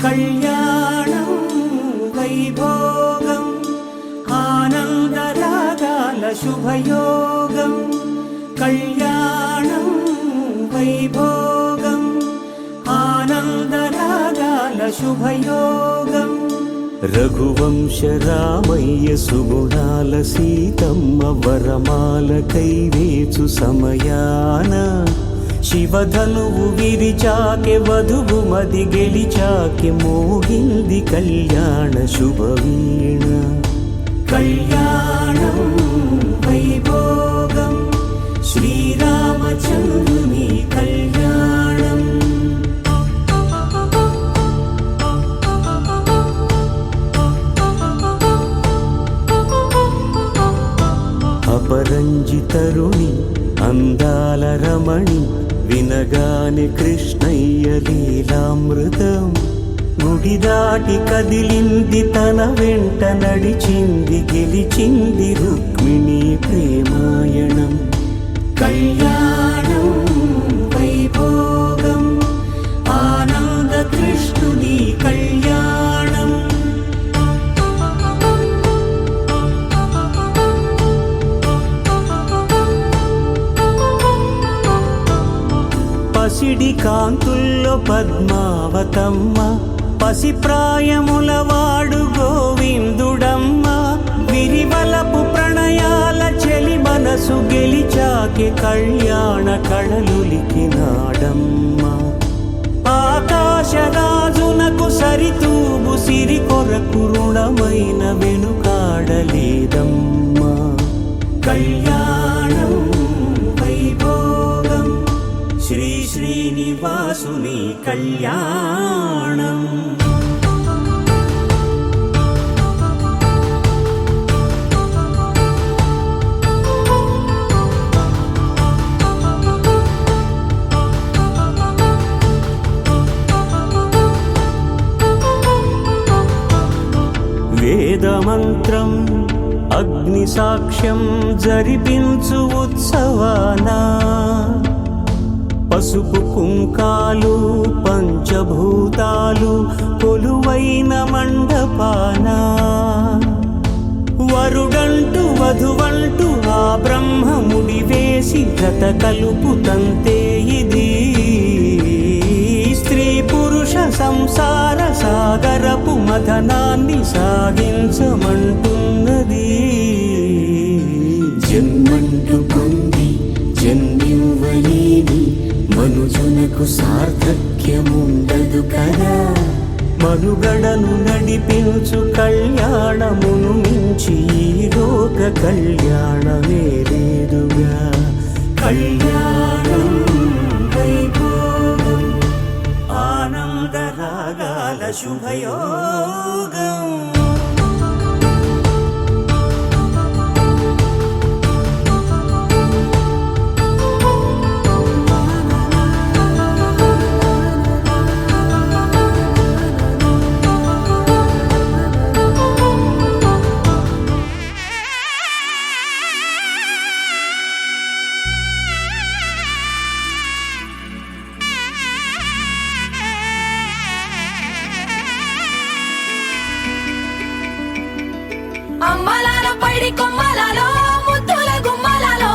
కళ్యాణం వైభోగం ఆనందరాగాల శుభయోగం కళ్యాణం వైభోగం ఆనందరాగాల శుభయోగం రఘువంశ రామయ్య సుగుణాల సీతమ్మ వరమాల కైవేచు సమయాన శివధనువు విరిచాకె వధువు మది గెలిచాకె మోగింది కళ్యాణ శుభవీణ కళ్యాణం వైభోగం శ్రీరామచంద్రుని కళ్యాణం అపరంజితరుణి అందాల రమణి వినగానే కృష్ణయ్య లీలామృతం గుడి దాటి కదిలింది తన వెంట నడిచింది గెలిచింది రుక్మిణి ప్రేమాయణం కళ్యాణం వైభోగం ఆనంద కృష్ణుని కళ్యాణం పసిడి కాంతుల్లో పద్మావతమ్మ పసిప్రాయముల వాడు గోవిందుడమ్మ విరివలపు ప్రణయాల చెలి మనసు గెలిచాకే కళ్యాణ కళలులికినాడమ్మ ఆకాశరాజునకు సరితూగు సిరి కొరకు రుణమైన వెనుకాడలేదమ్మా కళ్యాణం వైభోగం శ్రీ శ్రీనివాసుని కళ్యాణం వేదమంత్రం అగ్ని సాక్ష్యం జరిపించు ఉత్సవానా పసుపు కుంకాలు పంచభూతాలు కొలువైన మండపాన వరుడంటూ వధువంటూ ఆ బ్రహ్మముడి వేసి జత కలుపుతంతే ఇది స్త్రీ పురుష సంసార సాగరపు మథనాన్ని సాగించమంటున్నది జన్మంటూ పొంది జన్మివ్వలేని మనుజునకు సార్థక్యముండదు కదా మనుగడను నడిపించు కళ్యాణమును మించి ఈ లోక కళ్యాణమే లేదుగా కళ్యాణం వైభోగం ఆనందరాగాల శుభయోగం అమ్మలాల పైడి కొమ్మలలో ముద్దుల గుమ్మలలో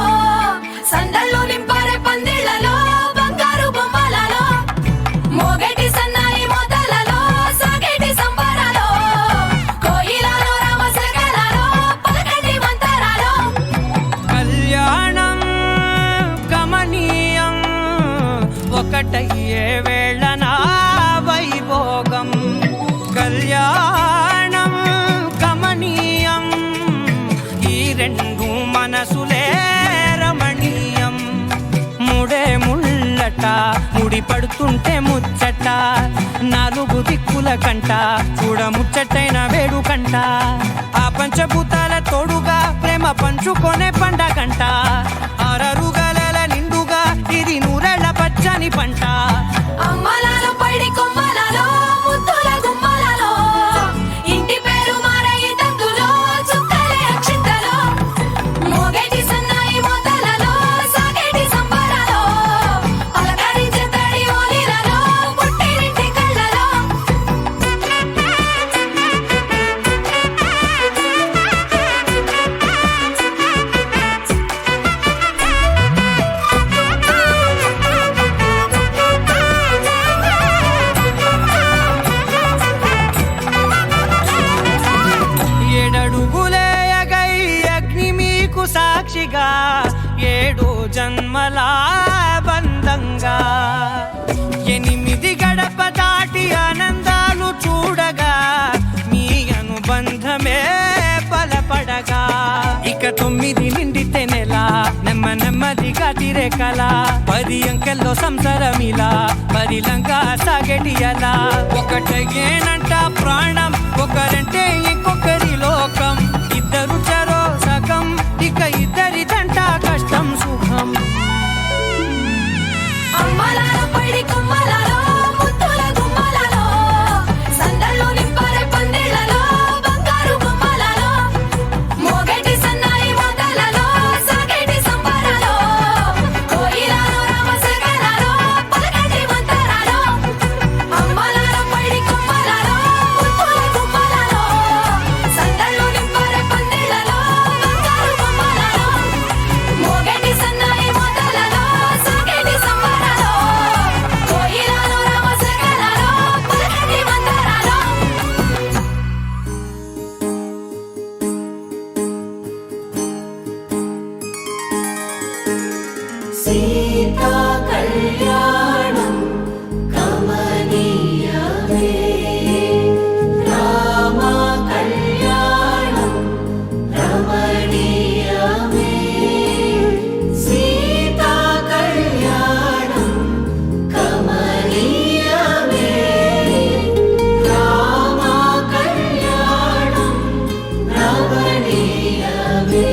సందళ్ళు నింపారే పందిళ్లలో బంగారు బొమ్మలలో మోగేటి సన్నాయి మోతలలో సాగేటి సంబరాలో కోయిలలో రామశకలలో పలకండి మంతరాలో కళ్యాణం గమనీయం ఒకటయ్యే వేళన వైభోగం కళ్యాణం గమనీయం ఈ రెండు మనసులే రమణీయం ముడే ముళ్ళట ముడి పడుతుంటే ముచ్చట నాలుగు దిక్కుల కంట చూడ ముచ్చటైన వేడుకంట ఆ పంచభూతాల తోడుగా ప్రేమ పంచుకొనే పండగంట ఆరరుగల నిండుగా ఇది నూరెళ్ళ పచ్చని పంట అమ్మలాల పైడి కొమ్మలలో ముద్దుల గుమ్మలలో ఇంటి పేరు మారయి తందులో చుక్కలే అక్షింతలో మోగేటి సన్నాయి మోతలలో సాగేటి సంబరాలో పలకరించే తడి ఓలిలలో పుట్టినింటి కళ్ళలో నెమ్మదిగా తీరే కల 10 అంకెల్లో సంసారమిలా పరిలంగా సాగేటియలా ఒకటేనంట ప్రాణం ఒకరంటే ఇంకొకరి లోకం ఇద్దరు చరో సగం ఇక ఇద్దరిదంట కష్టం సుఖం అమ్మలాల పడి కొమ్మలలో ముత్తుల గుమ్మలలో సందళ్ళు నింపరే పందిళ్ళలో బంగారు గుమ్మలలో మోగేటి సన్నాయి మోతలలో సాగేటి సంబరాలో కోయిలలో రామశేఖరాలో పలకేటి మంతరాలో అమ్మలాల పడి కొమ్మలలో ముత్తుల గుమ్మలలో సందళ్ళు నింపరే పందిళ్ళలో బంగారు గుమ్మలలో మోగేటి సన్నాయి మోతలలో సాగేటి సంబరాలో కోయిలలో రామశేఖరాలో పలకేటి మంతరాలో సీతా కళ్యాణం కమనీయమే రామ కళ్యాణం రమణీయమే సీతా కళ్యాణం కమనీయమే రామ కళ్యాణం రమణీయమే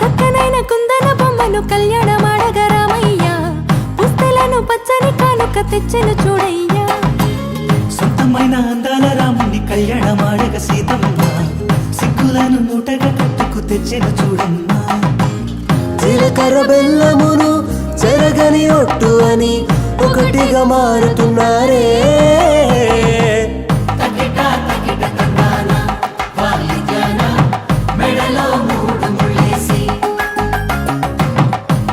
చక్కనైన కుందన బొమ్మను కళ్యాణమాడగా రామయ్య పుస్తలను పచ్చని కానుక తెచ్చెను చూడయ్యా సొంతమైన అందాల రాముని కళ్యాణమాడగ సీతమ్మ సిగ్గులను మూటగా కట్టుకు తెచ్చిన చూడమ్మా జీలకర్ర బెల్లమును చెరగని ఒట్టు అని ఒకటిగా మారుతున్నారే మెడలో మూడు ముళ్ళేసి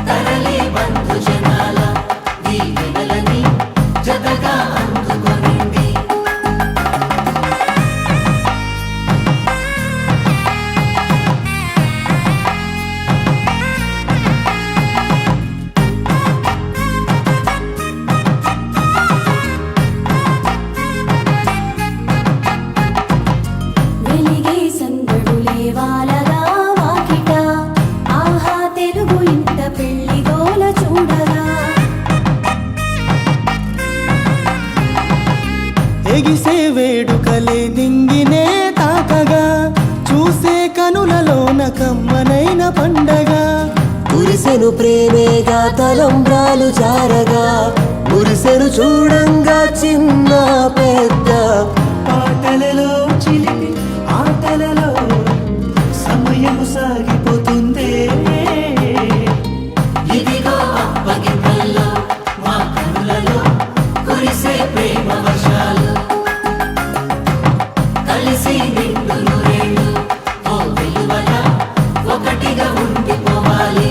తరలి బంధు జనాల దీవెనలని జతగా అందుకొనింది వెలిగే సందడులే వాలగా వాకిట ఆహా తెలుగు ఇంట పెళ్లి గోల చూడగా ఎగిసే వేడుకలే నింగినే తాకగా చూసే కనులలోన కమ్మనైన పండగ కురిసెను ప్రేమేగా తలంబ్రాలు జారగా కురిసెను చూడంగా చిన్న పెద్ద పాటలలో చిలిపి ఆటలలో సమయము సాగిపోతుందే ఇదిగో అప్పగింతల్లో మా కనులలో కురిసే ప్రేమ వర్షాలు కలిసి నిండు నూరేళ్ళు ఓ వెలువల ఒకటిగా ఉండిపోవాలి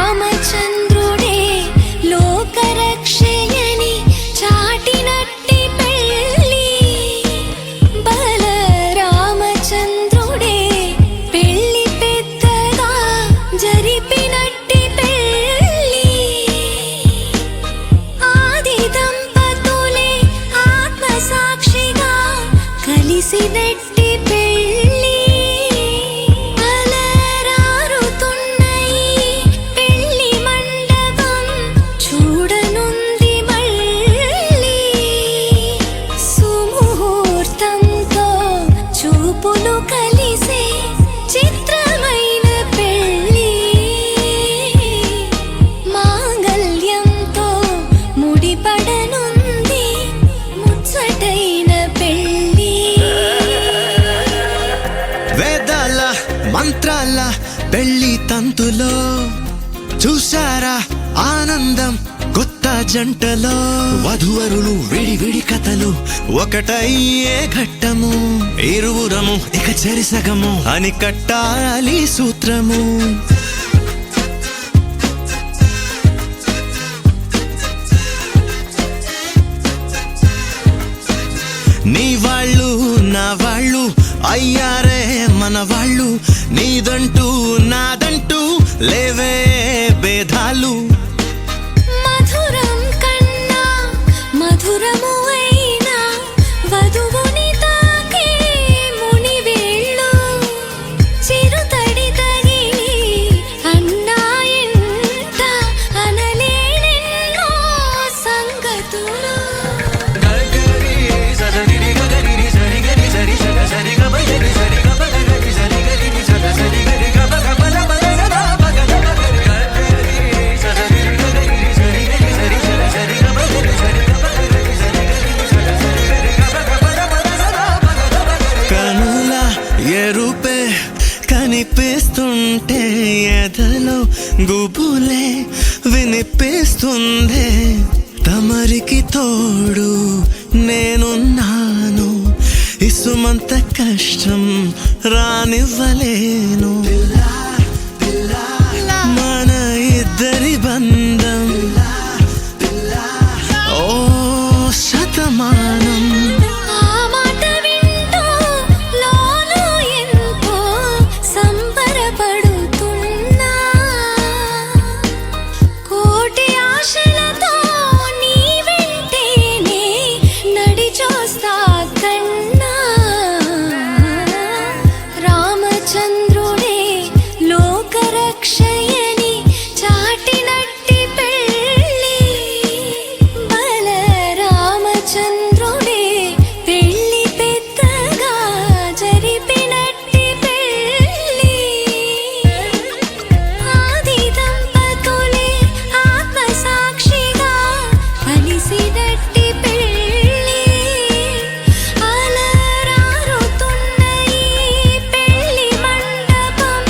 రామచంద్రుడే లోకరక్షయని చాటినట్టి పెళ్ళి బల రామచంద్రుడే పెళ్ళి పెద్దగా జరిపినట్టి పెళ్ళి ఆది దంపతులే ఆత్మసాక్షిగా కలిసినట్టి పెళ్ళి అలరారుతున్న ఈ పెళ్లి మండపం చూడనుంది మళ్ళీ సుముహూర్తంతో చూపులు కలిసే చిత్రమైన పెళ్ళి మా మంత్రాల పెళ్లి తంతులో చూసారా ఆనందం కొత్త జంటలో వధువరులు విడి విడి కథలు ఒకటయ్యే ఘట్టము ఇరువురము ఇక చెరిసగము అని కట్టాలి సూత్రము నీ వాళ్ళు నా వాళ్ళు అయ్యారే మన వాళ్ళు నీదంటూ నాదంటూ లేవే భేదాలు మధురం కన్నా మధురము అయినా వధువుని తాకే మునివేళ్ళు చిరుతడి తగిలి అన్నాయంట అనలేనెన్నో సంగతులు కనుల ఎరుపే కనిపిస్తుంటే ఎదలో గుబులే వినిపిస్తుందే తమరికి తోడు నేనున్నాను ఇసుమంత కష్టం రానివ్వలేను మన ఇద్దరి బంధం ఓ శతమానం ఆ మాట వింటూ లోలో ఎంతో సంబరపడుతున్నా కోటి ఆశలతో నీ వెంటేనే నడిచొస్తా కన్నా రామచంద్రుడే లోకరక్షయని చాటినట్టి పెళ్ళి బల రామచంద్రుడే పెళ్ళి పెద్దగా జరిపినట్టి పెళ్ళి ఆది దంపతులే ఆత్మసాక్షిగా కలిసినట్టి పెళ్ళి అలరారుతున్న ఈ పెళ్ళి మండపం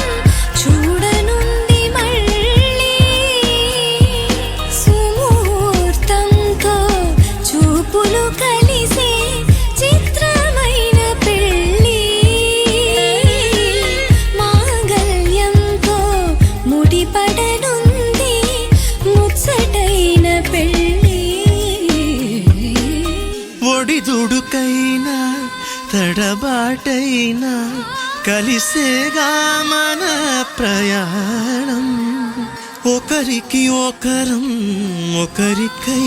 చూడనుంది మళ్ళీ సుముహూర్తంతో చూపులు కలిసే చిత్రమైన పెళ్ళి మాంగళ్యంతో ముడిపడనుంది ముచ్చటైన పెళ్ళి ఒడిదుడుకైనా తడబాటైనా కలిసేగా మన ప్రయాణం ఒకరికి ఒకరం ఒకరికై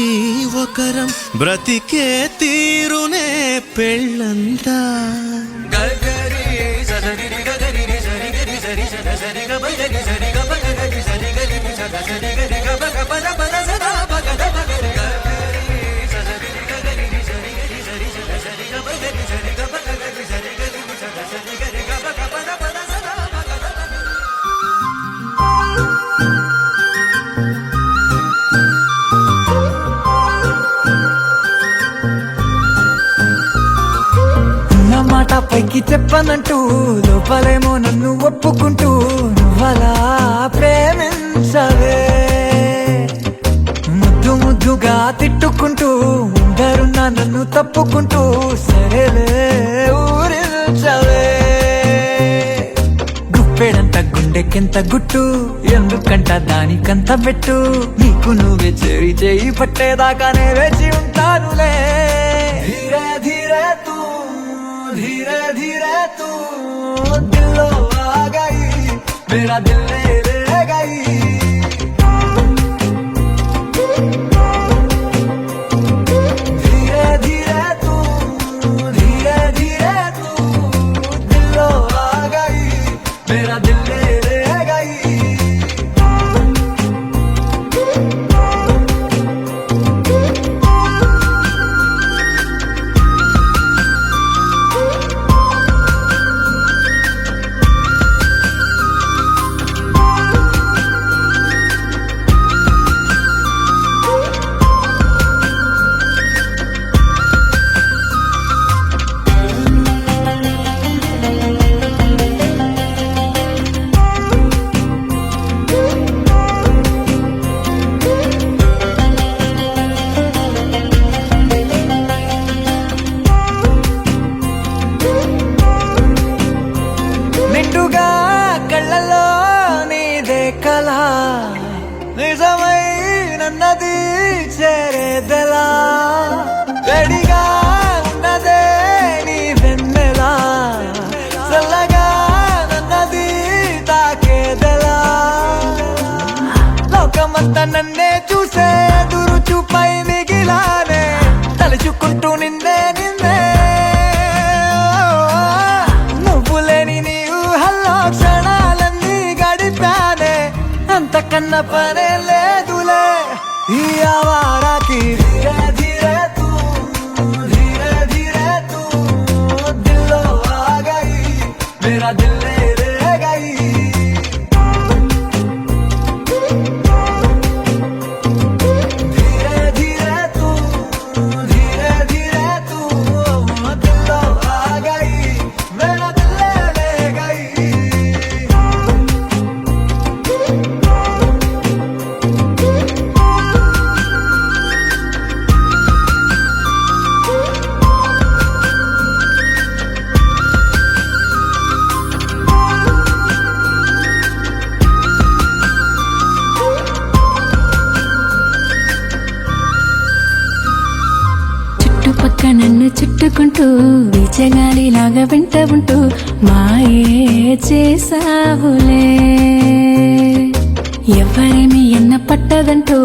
ఒకరం బ్రతికే తీరునే పెళ్ళంతా ఉన్న మాట పైకి చెప్పనంటూ లోపలేమో నన్ను ఒప్పుకుంటూ నువ్వలా ప్రేమించవే ముద్దు ముద్దుగా తిట్టుకుంటూ ఉండరున్నా నన్ను తప్పుకుంటూ సరేలే ఊరించవే గుప్పెడంత గుండెకెంత గుట్టు ఎందుకంట దానికంత పెట్టు నీకు నువ్వే చేరి చేయి పట్టేదాకానే వేచి ఉంటానులే ధీరే ధీరే తూ धीरे धीरे तू दिलो आ गई मेरा दिल ले गई धीरे धीरे तू दिलो आ गई मेरा दिल ले गई అన్న పనే లేదులే ఈ ఆవారాకి ధీరే ధీరే తూ ధీరే ధీరే తూ దిల్లో ఆ గయి మేరా దిల్ లే గయి धीरे धीरे तू दिल आ गई मेरा दिल ले गई చుట్టుపక్క నన్ను చుట్టుకుంటూ వీచగాలిలాగా వెంట ఉంటూ మాయే చేసావులే ఎవరేమి ఎన్న పట్టదంటూ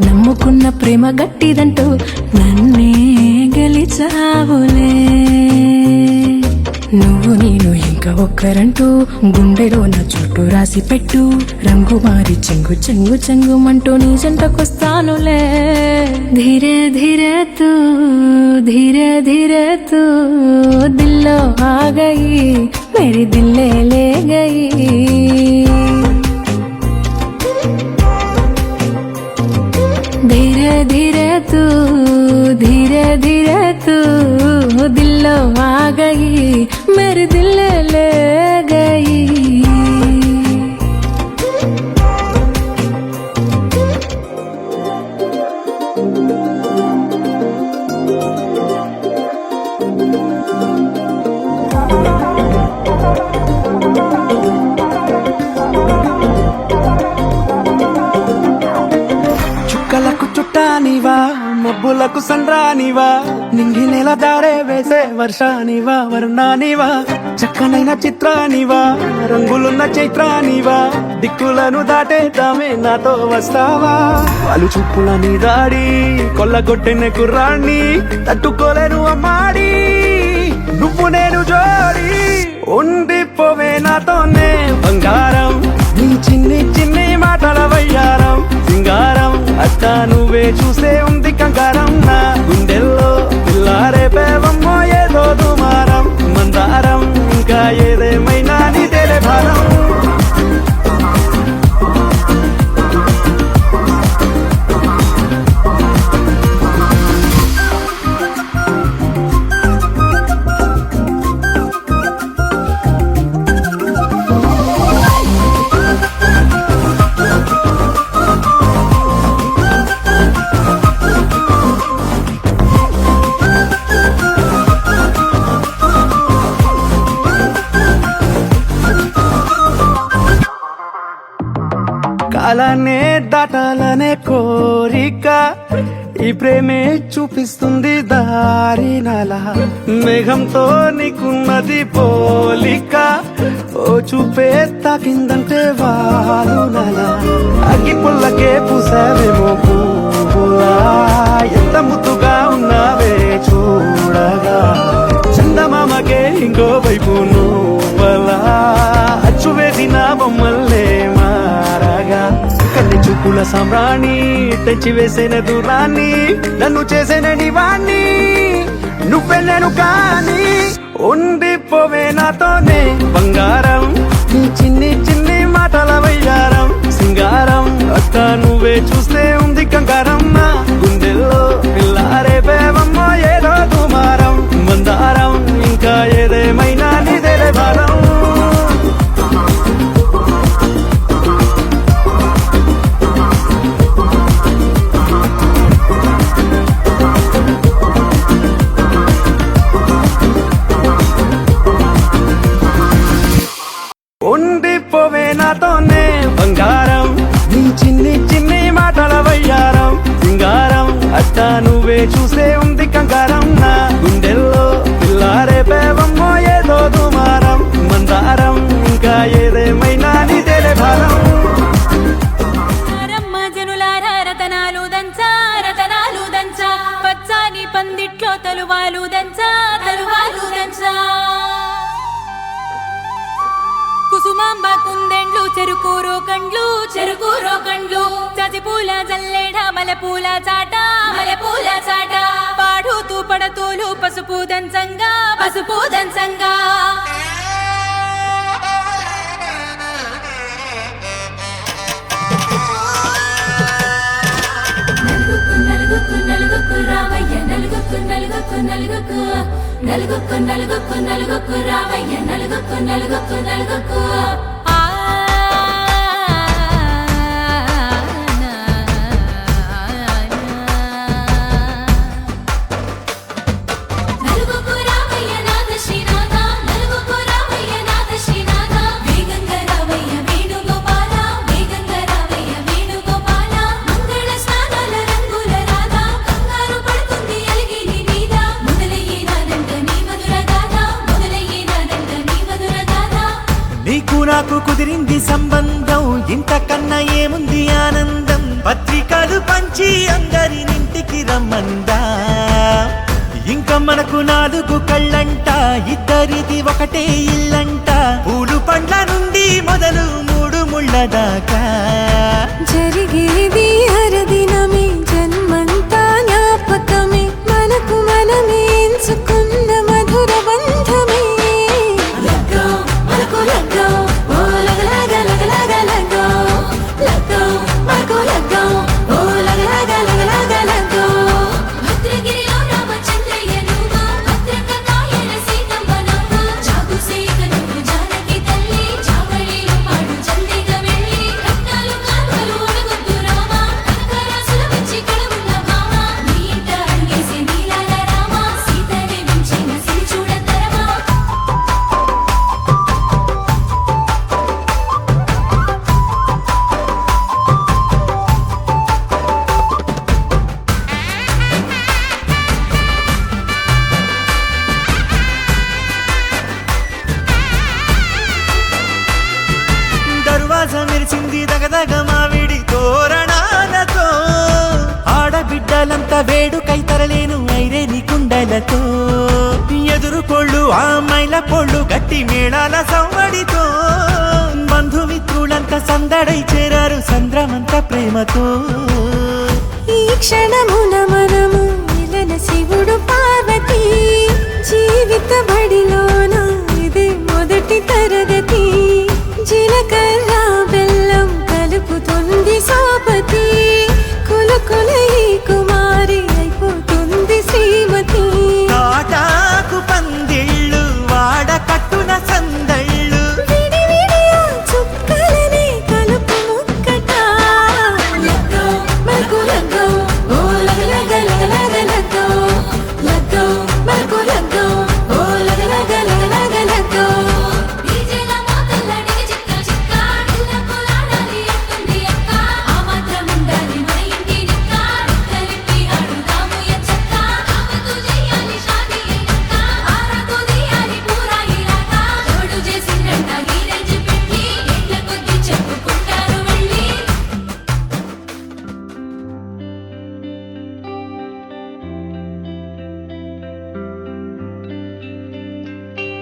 నమ్ముకున్న ప్రేమ గట్టిదంటూ నన్నే గెలిచావులే నువ్వు నేను ఇంకా ఒక్కరంటూ గుండెలో నా చుట్టూ రాసి పెట్టు రంగు మారి చెంగు చెంగు చెంగుమంటూ నీ జంటకొస్తానులే ధీరే ధీరే తూ ధీరే ధీరే తూ దిల్లో ఆ గయి మేరీ దిల్లే లే గయి धीरे धीरे तू दिल्लो आ गई मेरे दिल ले गई చుక్కలకు చుట్టానివా మబ్బులకు సండ్రానివా నింగి నెల దారే వేసే వర్షానివా వర్ణానివా చక్కనైన చిత్రానివా రంగులున్న చైత్రానివా దిక్కులను దాటేద్దామే నాతో వస్తావా వాళ్ళు చూపుల నీ దాడి కొల్లగొట్టిన కుర్రాన్ని తట్టుకోలేను అమ్మాడి నువ్వు నేను జోడి ఉండిపోవే నాతోనే బంగారం నీ చిన్ని చిన్ని మాటల వయ్యారం సింగారం అట్టా నువ్వే చూసే ఉంది కంగారం నా గుండెల్లో పిల్లారే పేవమ్మో ఏదో దుమారం మందారం ఇంకా ఏదేమైనా నీదేలే భారం కాలానే దాటాలనే కోరిక ఈ ప్రేమే చూపిస్తుంది దారి నలా మేఘంతో నీకున్నది పోలిక ఓ చూపే తాకిందంటే వాలు నలా అగ్గి పుల్లకే పూసావేమో పువ్వులా ఎంత ముద్దుగా ఉన్నావే చూడగా చందమామకే ఇంకో వైపు నువ్వలా అచ్చు వేసిన బొమ్మల్లే మారగా కన్ని చూపుల సామ్రాణి తెచ్చి వేసిన దూరాన్ని నన్ను చేసిన నివాణ్ణి నువ్వే నేను కాని ఉండిపోవే నాతోనే బంగారం నీ చిన్ని చిన్ని మాటల వయ్యారం సింగారం అక్క నువ్వే చూస్తే ఉంది కంగారం నా గుండెల్లో పిల్లారే పేవమ్మో ఏదో దుమారం మందారం ఇంకా ఏదేమైనా నీదేలే భారం ఉండిపోవే నాతోనే బంగారం నీ చిన్ని చిన్ని మాటల వయ్యారం సింగారం అట్టా నువ్వే చూసే ఉంది కంగారం నా గుండెల్లో పిల్లారే పేవమ్మో ఏదో దుమారం మందారం ఇంకా ఏదేమైనా నీదేలే భారం జనులారా రతనాలు దంచా పచ్చాని పందిట్లో తలువాలు దంచా కుసుమా సాంబ కుందెండ్లు చెరుకూరో కండ్లు చెరుకూరో కండ్లు చజిపూల జల్లేడ మలపూల చాట మలపూల చాట పాడుతూ పడతూలు పసుపు దంచంగా పసుపు దంచంగా నలుగుకు నలుగుకు రావయ్య నలుగుకు నలుగుకు నలుగుకు నలుగుకు నలుగుకు నలుగుకు రావయ్య నలుగుకు నలుగుకు నలుగుకు నలుగుకు రావయ్య నాథ శ్రీనాథ నలుగుకు రావయ్య నాథ శ్రీనాథ వేగంగా రావయ్య వేణుగోపాల వేగంగా రావయ్య వేణుగోపాల మంగళ స్నానాల రంగుల రాధ కంగారు పడుతుంది అలిగిని నీద మొదలయ్యేనాదంట నీ మధుర గాథ మొదలయ్యేనాదంట నీ మధుర గాథ నీకు నాకు కుదిరింది సంబంధం ఇంతకన్నా ఏముంది ఆనందం పత్రికలు పంచి అందరినింటికి రమ్మందా ఇంకా మనకు 4 కళ్ళంట ఇద్దరిది ఒకటే ఇల్లంట పూలు పండ్ల నుండి మొదలు 3 ముళ్ళ దాకా జరిగేది హరదినమే జన్మంతా జ్ఞాపకమే మనకు మనమే ఎంచుకున్న మధుర బంధమే లగ్గో మనకు లగ్గో ఓ లగలగ లగలగ లగ్గో లగ్గో మనకు లగ్గో ఓ లగలగ లగలగ లగ్గో భద్రగిరిలో రామచంద్రయ్య నువ్వు భద్రంగ కాయల సీతమ్మ నువ్వు జాగు సీత నువ్వు జానకి తల్లి జావళిలో పాడు జల్దిగా వెళ్ళి రత్నాలు కాంతలు అడుగుద్దు రామ కనకరాసుల వచ్చి కళవున్న భామ నీ ఇంట అడుగేసి నీలాల రామ సీతనే మించిన సిరి చూడతరమా దర్వాజా మెరిసింది దగదగ మావిడి తోరణాలతో ఆడబిడ్డలంతా వేడుకై తరలేను ఐరేని కుండలతో ఎదురుకోళ్ళు ఆ మైల పొళ్ళు గట్టి మేళాల సవ్వడితో బంధుమిత్రులంతా సందడై చేరారు సంద్రమంత ప్రేమతో ఈ క్షణమున మనము ఇలన శివుడు పార్వతి జీవిత బడిలోన ఇదే మొదటి తరగతి జీలకర్ర బెల్లం కలుపుతుంది సోపతి కులుకుల ఈ కుమారి అయిపోతుంది శ్రీమతి తాటాకు పందిళ్ళు వాడ కట్టున సందళ్ళు విడి విడియా చుక్కలనే కలుపు ముక్కట లగ్గో మనకు లగ్గో ఓ లగలగ లగలగ లగ్గో లగ్గో మనకు లగ్గో ఓ లగలగ లగలగ లగ్గో డీజేల మోతల్ల డిగ చిక్క చిక్క ఇళ్ళకు ఆడాలి అంటుంది అక్క ఆ మాత్రం ఉండాలి మన ఇంటి నిక్క నిక్కలిప్పి ఆడుదాము ఎంచక్క ఆమెకు చెయ్యాలి షాదీ అయ్యాక ఆరాకు తీయాలి పూరా ఇలాక జోడు చేసిందంట గీరెంజి పెట్టి ఎట్ల కొద్ది చెప్పుకుంటారు వెళ్ళి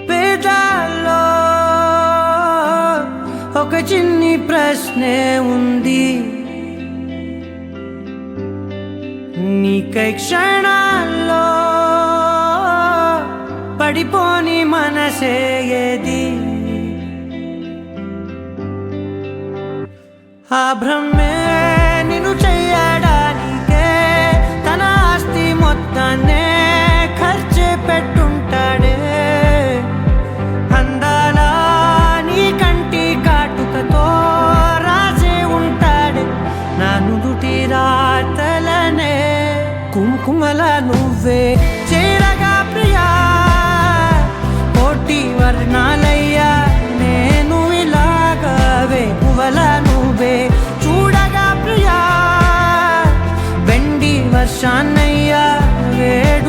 పేదాల్లో ఒక చిన్ని ప్రశ్నే ఉంది నీకై క్షణాల్లో పడిపోని మనసే ఏది ఆ భ్రమే నిన్ను చెయ్యడానికే తన ఆస్తి మొత్తాన్నే ఖర్చు పెట్టుంటాడే అందాల నీ కంటి కాటుకతో రాసే ఉంటాడే నా నుదుటి రాతలనే కుంకుమల నువ్వే చేరగా ప్రియా కోటి వర్ణాలయ్యా నేను ఇలాగవే పువ్వల నువ్వే చూడగా ప్రియా వెండి వర్షాన్నయ్యా వేడు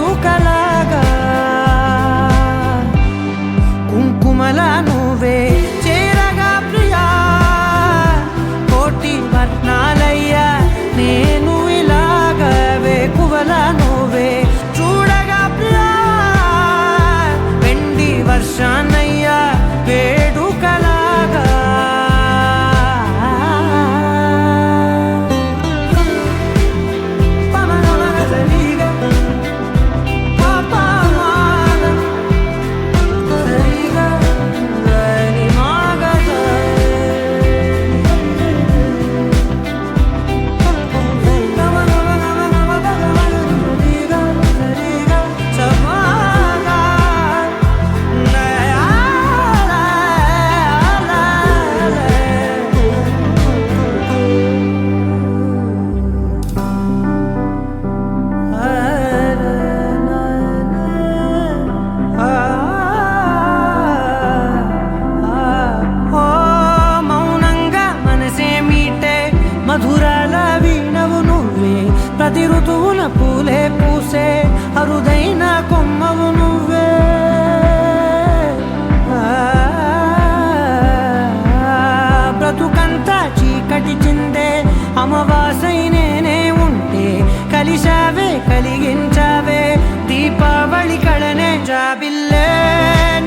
జాబిల్లే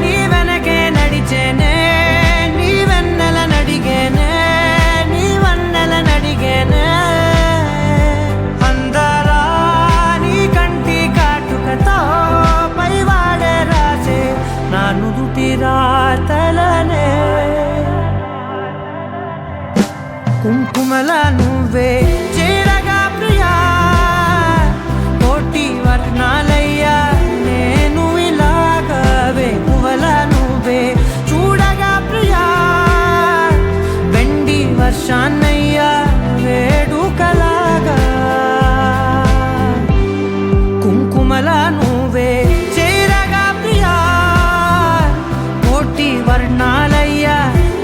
నీ వెనకే నడిచేనే నీ వెన్నెల నడిగేనే నీ వన్నెల నడిగేనే అందరా నీ కంటి కాటుకతో పైవాడే రాసే నా నుదుటి రాతలనే కుంకుమల నువ్వే చేరగా ప్రియా కోటి వర్ణాలయ్యా నేను ఇలాగవే పువ్వుల నువ్వే చూడగా ప్రియా వెండి వర్షాన్నయ్యా వేడుకలాగా కుంకుమల నువ్వే చేరగా ప్రియా కోటి వర్ణాలయ్యా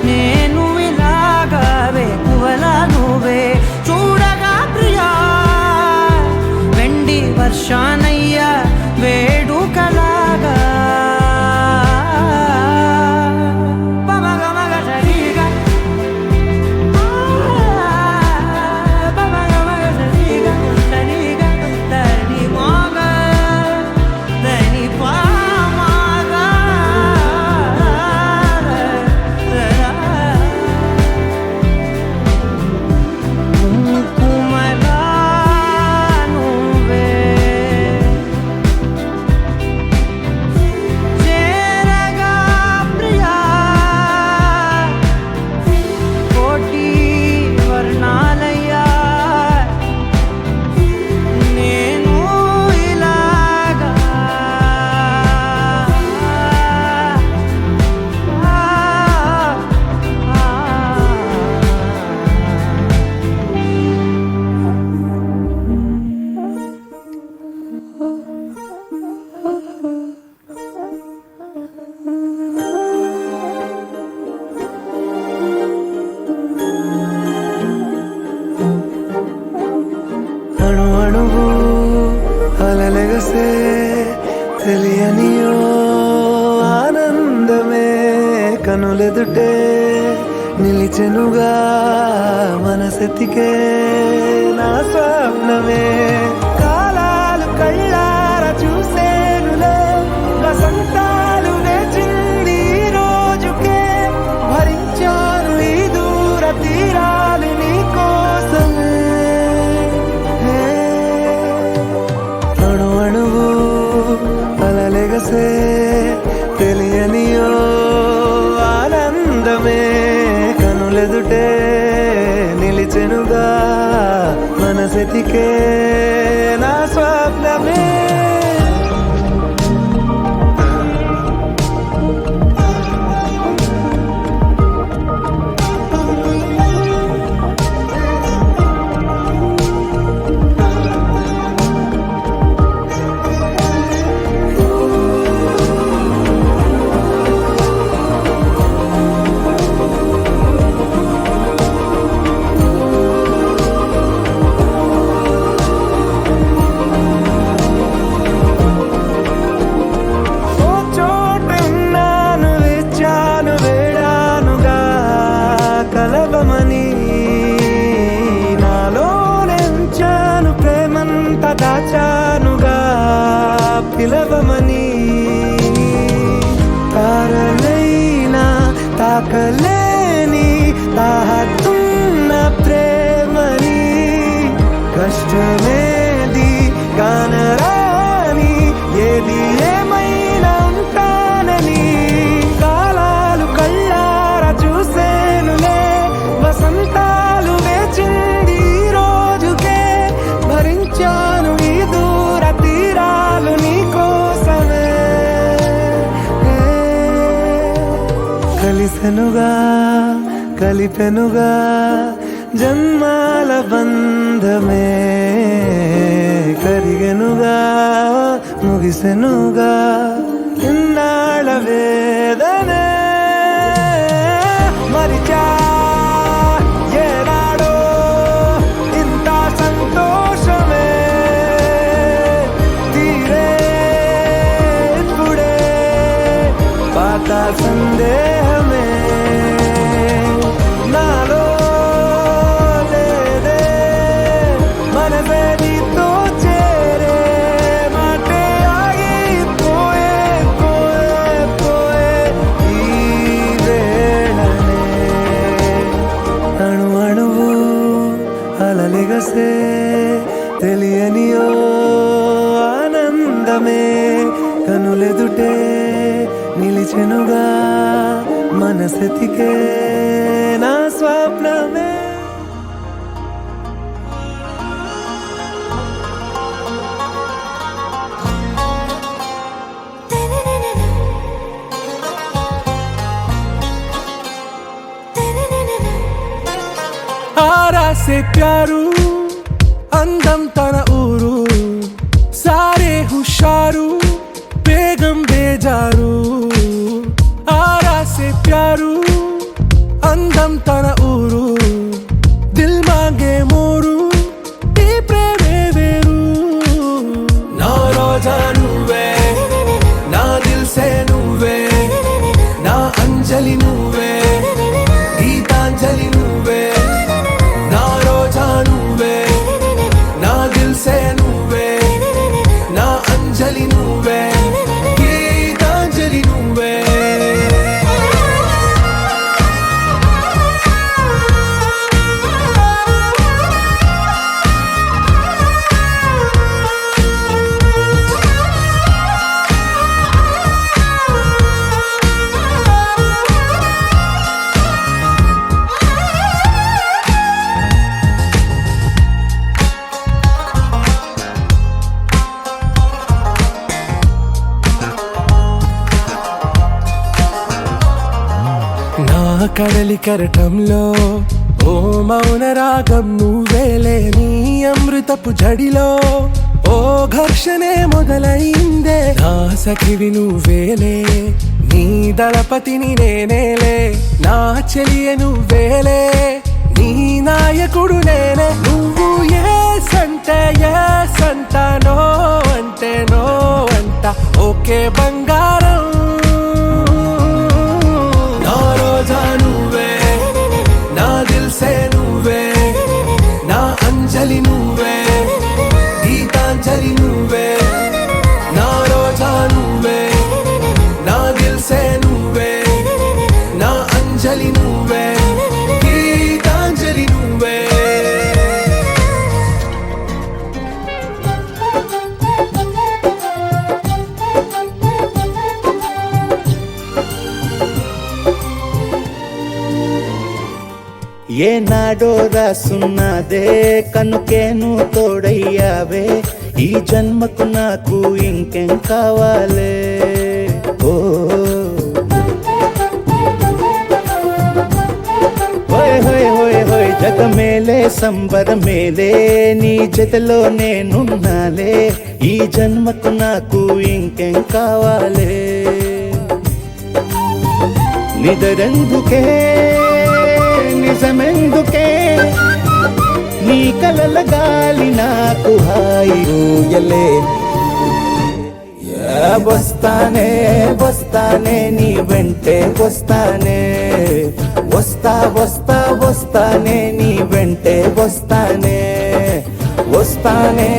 నేను ఇలాగవే పువ్వుల నువ్వే చూడగా ప్రియా వెండి వర్షానయ్యా వేడుకలాగా పమగమగ సరిగా పమగమగ సరిగా సరిగా దని మోగ దని పామగ కుంకుమల నువ్వే చేరగా ప్రియా కోటి వర్ణాలయ్యా నేను ఇలాగా అణు అణువు అలలెగసే తెలియనియో ఆనందమే కనులెదుటే నిలిచెనుగా మనసెతికే నా స్వప్నమే కాలాలు కళ్ళార చూసేనులే వసంతాలు వేచింది ఈ రోజుకే భరించాను ఈ దూర తీరాలు నీ కోసమే అణు అణువు అలలెగసే తెలియనియో ఆనందమే కనులెదుటే నిలిచెనుగా మనసెతికే నా స్వప్నమే ఓ చోటున్నాను వేచాను వేడానుగా కలవమని నాలోనెంచాను ప్రేమంత దాచానుగా పిలవమని తారలైనా తాకలేని తాహతున్న ప్రేమని కష్టమేది కానరాని ఏది ఏమైనా ఉంటానని కాలాలు కళ్ళార చూసేనులే వసంతాలు వేచింది ఈ రోజుకే భరించాను ఈ దూర తీరాలు నీ కోసమే కలిసెనుగా కలిపెనుగా జన్మాల బంధమే కరిగెనుగా ముగిసెనుగా ఇన్నాళ్ళ వేదనే మరిచా ఏనాడో ఇంత సంతోషమే తీరే ఇప్పుడే పాత సందేహమే నాలో లేదే మనసే నీతో చేరే మాటే ఆగిపోయే వచ్చెనుగా మనసెతికే నా స్వప్నమే ఆరాసే ప్యారు అందం తన ఊరు సారే హుషారు బేగం బేజారు ఆరాసే ప్యారు అందం తన ఊరు దిల్ మాంగే మోరు ఈ ప్రేమే వేరు నా రోజా నువ్వే నా దిల్ సే నువ్వే నా అంజలి నువ్వే గీతాంజలి నువ్వే నా రోజా నువ్వే నా దిల్ సే నువ్వే నా అంజలి నువ్వే గీతాంజలి నువ్వే నా కడలి కరటంలో ఓ మౌన రాగం నువ్వేలే నీ అమృతపు జడిలో ఓ ఘర్షణే మొదలైందే నా సఖివి నువ్వేలే నీ దళపతిని నేనేలే నా చెలియ నువ్వేలే నీ నాయకుడు నేనే నువ్వు ఏ సంట నో అంటే నో అంట ఓకే బంగారం నా రోజా నువ్వే నా దిల్ సే నువ్వే నా అంజలి నువ్వే గీతాంజలి నువ్వే నా రోజా నువ్వే నా దిల్ సే నువ్వే నా అంజలి నువ్వే గీతాంజలి నువ్వే ఏనాడో రాసున్నదే కనుకేను తోడయ్యావే ఈ జన్మకు నాకు ఇంకేం కావాలే ఓ హోయ్ హోయ్ హోయ్ హోయ్ జగమేలే సంబరమేలే నీ జతలో నేనున్నాలే ఈ జన్మకు నాకు ఇంకేం కావాలే నిదరెందుకే నిజమెందుకే నీ కలల గాలి నాకు హాయి ఊయలే వస్తానే వస్తానే నీ వెంటే వస్తానే వస్తా వస్తా వస్తానే నీ వెంటే వస్తానే వస్తానే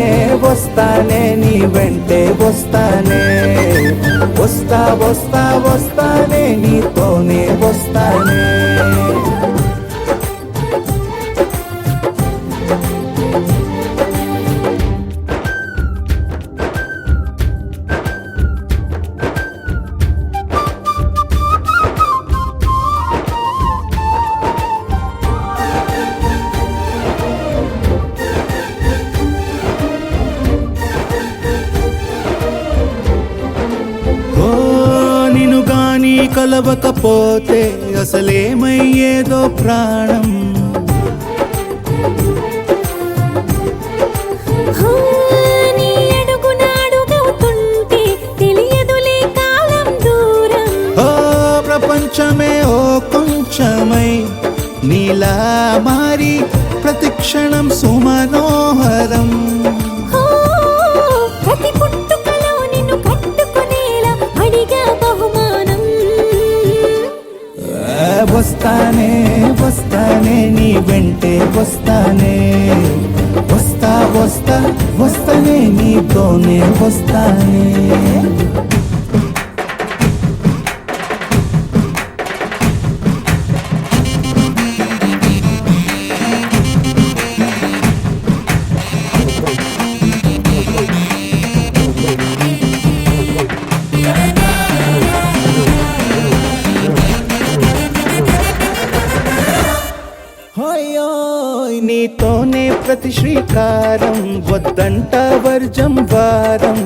వస్తానే నీ వెంటే వస్తానే వస్తా వస్తా వస్తానే నీతోనే వస్తానే కలవకపోతే అసలేమయ్యేదో ప్రాణం నీ అడుగునాడుగవుతుంటే తెలియదులే కాలం దూరం ఓ ప్రపంచమే ఓ కొంచెమై నీలా మారి ప్రతిక్షణం సుమనోహరం ప్రతి పుట్టుకలో నిన్ను కట్టుకునేలా అడిగా బహుమానం వస్తానే వస్తానే నీ వెంటే వస్తానే వస్తా వస్తా వస్తానే నీతోనే వస్తానే నీతోనే ప్రతి శ్రీకారం వద్దంట వర్జం వారం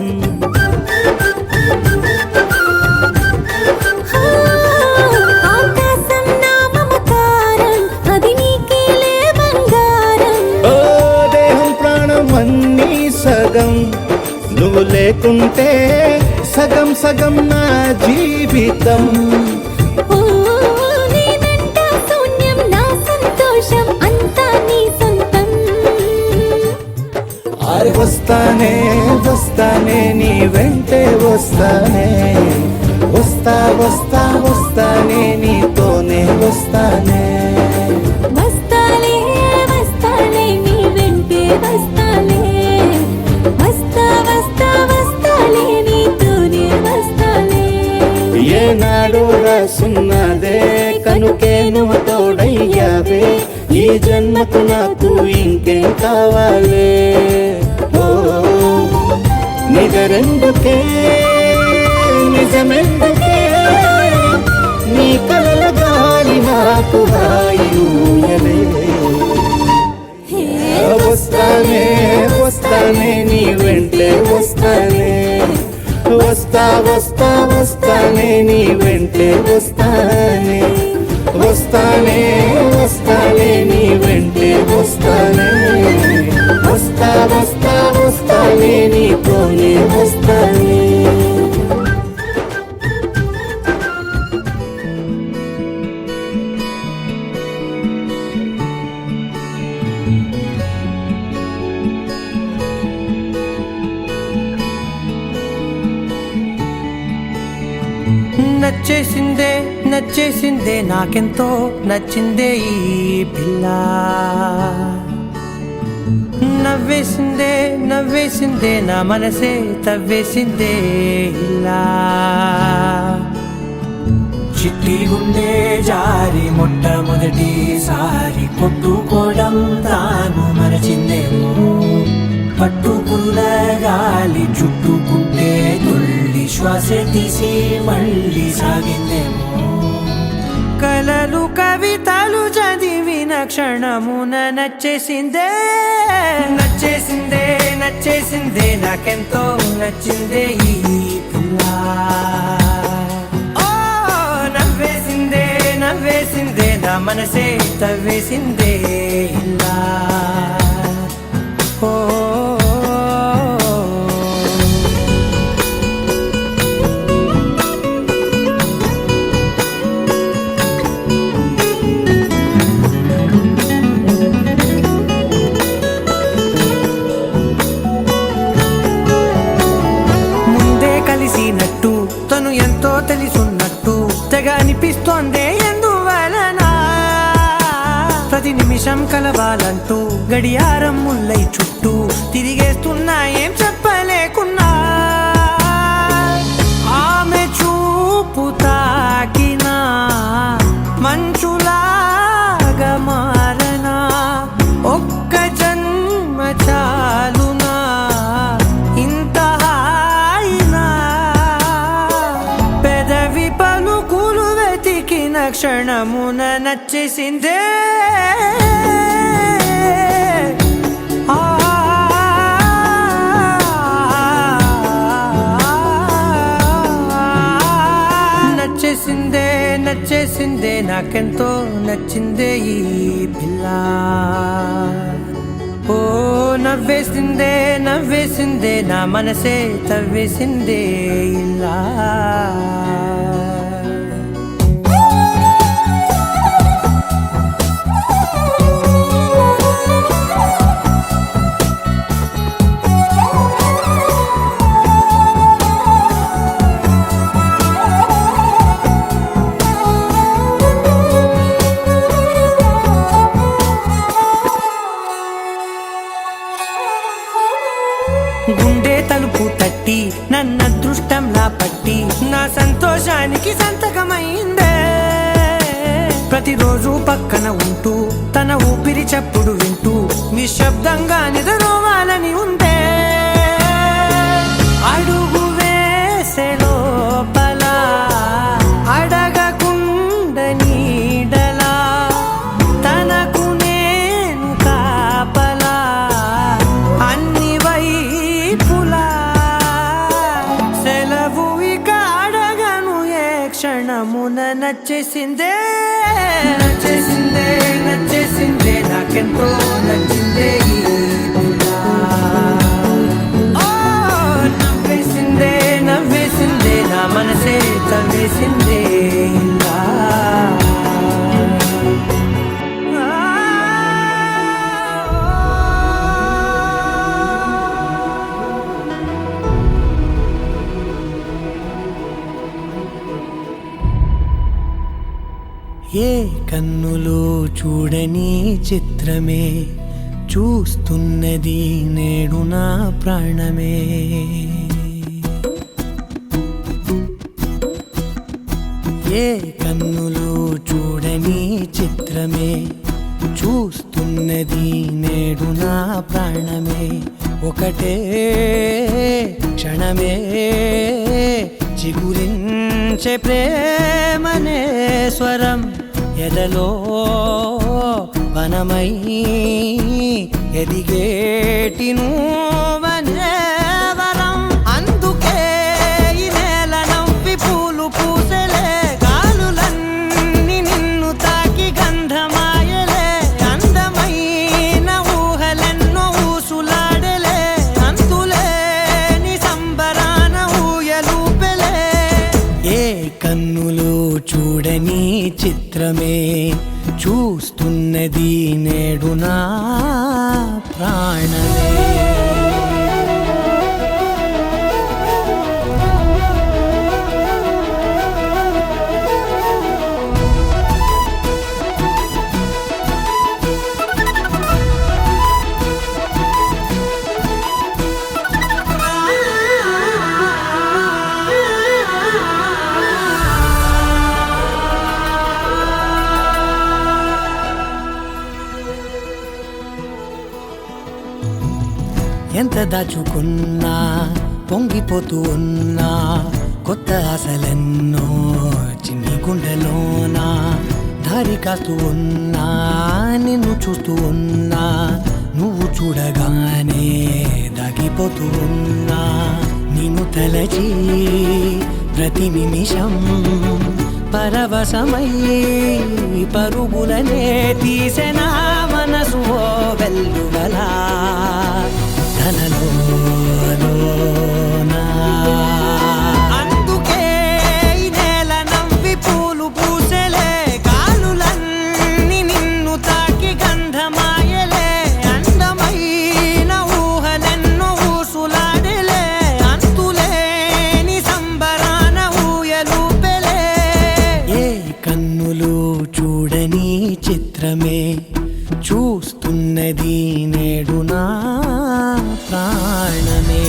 ఆకాశం నా మమకారం అది నీకేలే బంగారం ఓ దేహం ప్రాణం అన్నీ సగం నువ్వు లేకుంటే సగం సగం నా జీవితం ఓ నేనంట శూన్యం నా సంతోషం అంతా నీ సొంతం ఆరి వస్తానే వస్తానే నీ వెంటే వస్తానే వస్తా వస్తా వస్తానే నీతోనే వస్తానే వస్తాలే వస్తాలే నీ వెంటే వస్తాలే వస్తా వస్తా వస్తాలే నీతోనే వస్తాలే ఏనాడో రాసున్నదే కనుకే నువ్వు తోడయ్యావే ఈ జన్మకు నాకు ఇంకేం కావాలే ఓ నిజరెందుకే నిజమెందుకే నీ కలల గాలి నాకు హాయిలే వస్తానే వస్తానే నీ వెంటే వస్తానే వస్తా వస్తా వస్తానే నీ వెంటే వస్తానే వస్తానే వస్తానే నీ వెంటే వస్తానే వస్తా వస్తా వస్తానే నీతోనే వస్తానే నచ్చేసిందే నచ్చేసిందే నాకెంతో నచ్చిందే ఈ పిల్ల నవ్వేసిందే నవ్వేసిందే నా మనసే తవ్వేసిందే ఇలా చిట్టి గుండె జారి మొట్టమొదటిసారి కొట్టుకోవడం తాను మరచిందేమో పట్టుకున్న గాలి చుట్టుకుంటే తుల్లి శ్వాస తీసి మళ్ళీ సాగిందేమో కలలు కవితలు చదివిన క్షణమున నచ్చేసిందే నచ్చేసిందే నచ్చేసిందే నాకెంతో నచ్చిందే ఈ పిల్ల ఓ నవ్వేసిందే నవ్వేసిందే నా మనసే తవ్వేసిందే ఇలా ఓ కలిసినట్టు తను ఎంతో తెలుసున్నట్టు తెగ అనిపిస్తోందే ఎందువలన ప్రతి నిమిషం కలవాలంటూ గడియారం ముల్లై చుట్టూ తిరిగేస్తున్నా ఏం చెప్పలేకున్నా ఆమె చూపు తాకినా మంచులాగా మారనా ఒక్క జన్మ చాలునా ఇంత క్షణమున నచ్చేసిందే నచ్చేసిందే నచ్చేసిందే నాకెంతో నచ్చిందే ఈ పిల్ల ఓ నవ్వేసిందే నవ్వేసిందే నా మనసే తవ్వేసిందే ఇలా గుండె తలుపు తట్టి నన్న అదృష్టంలా పట్టి నా సంతోషానికి సంతకమైందే ప్రతిరోజు పక్కన ఉంటూ తన ఊపిరి చప్పుడు వింటూ నిశ్శబ్దంగా నిద్రోవాలని ఉందే అడుగు వేసే లోపల అడగకుండా నీడలా తనకు నేను కావాలి క్షణమున నచ్చేసిందే నచ్చేసిందే నచ్చేసిందే నాకెంతో నచ్చిందే ఈ పిల్ల. ఓ నవ్వేసిందే నవ్వేసిందే నా మనసే తవ్వేసిందే ఇలా. ఏ కన్నులో చూడని చిత్రమే చూస్తున్నది నేడు నా ప్రాణమే. ఏ కన్నులో చూడని చిత్రమే చూస్తున్నది నేడు నా ప్రాణమే. ఒకటే క్షణమే చిగురించే ప్రేమనే స్వరం ఎదలో వనమై ఎదిగేటి నువ్వనే వరం. అందుకే ఈ నేల నవ్వి పూలు పూసెలే గాలులన్నీ నిన్ను తాకి గంధమాయలే. అందమైన ఊహలెన్నో ఊసులాడలే అంతులేని సంబరాన ఊయలూపెలే. ఏ కన్నులో చూడని చిత్రమే చూస్తున్నది నేడు నా ప్రాణమే. ఎంత దాచుకున్నా పొంగిపోతూ ఉన్నా కొత్త ఆశలెన్నో చిన్ని గుండెలోనా దారి కాస్తూ ఉన్నా నిన్ను చూస్తూ ఉన్నా నువ్వు చూడగానే దాగిపోతూ ఉన్నా. నిన్ను తలచి ప్రతి నిమిషం పరవశమై పరుగులనే తీసెనా మనసు ఓ వెల్లువలా తనలోనా. అందుకే ఈ నేల నవ్వి పూలు పూసెలే గాలులన్నీ నిన్ను తాకి గంధమాయలే. అందమైన ఊహలెన్నో ఊసులాడలే అంతులేని సంబరాన ఊయలూపెలే. ఏ కన్నులు చూడని చిత్రమే చూస్తున్నది నేడు నా ప్రాణమే.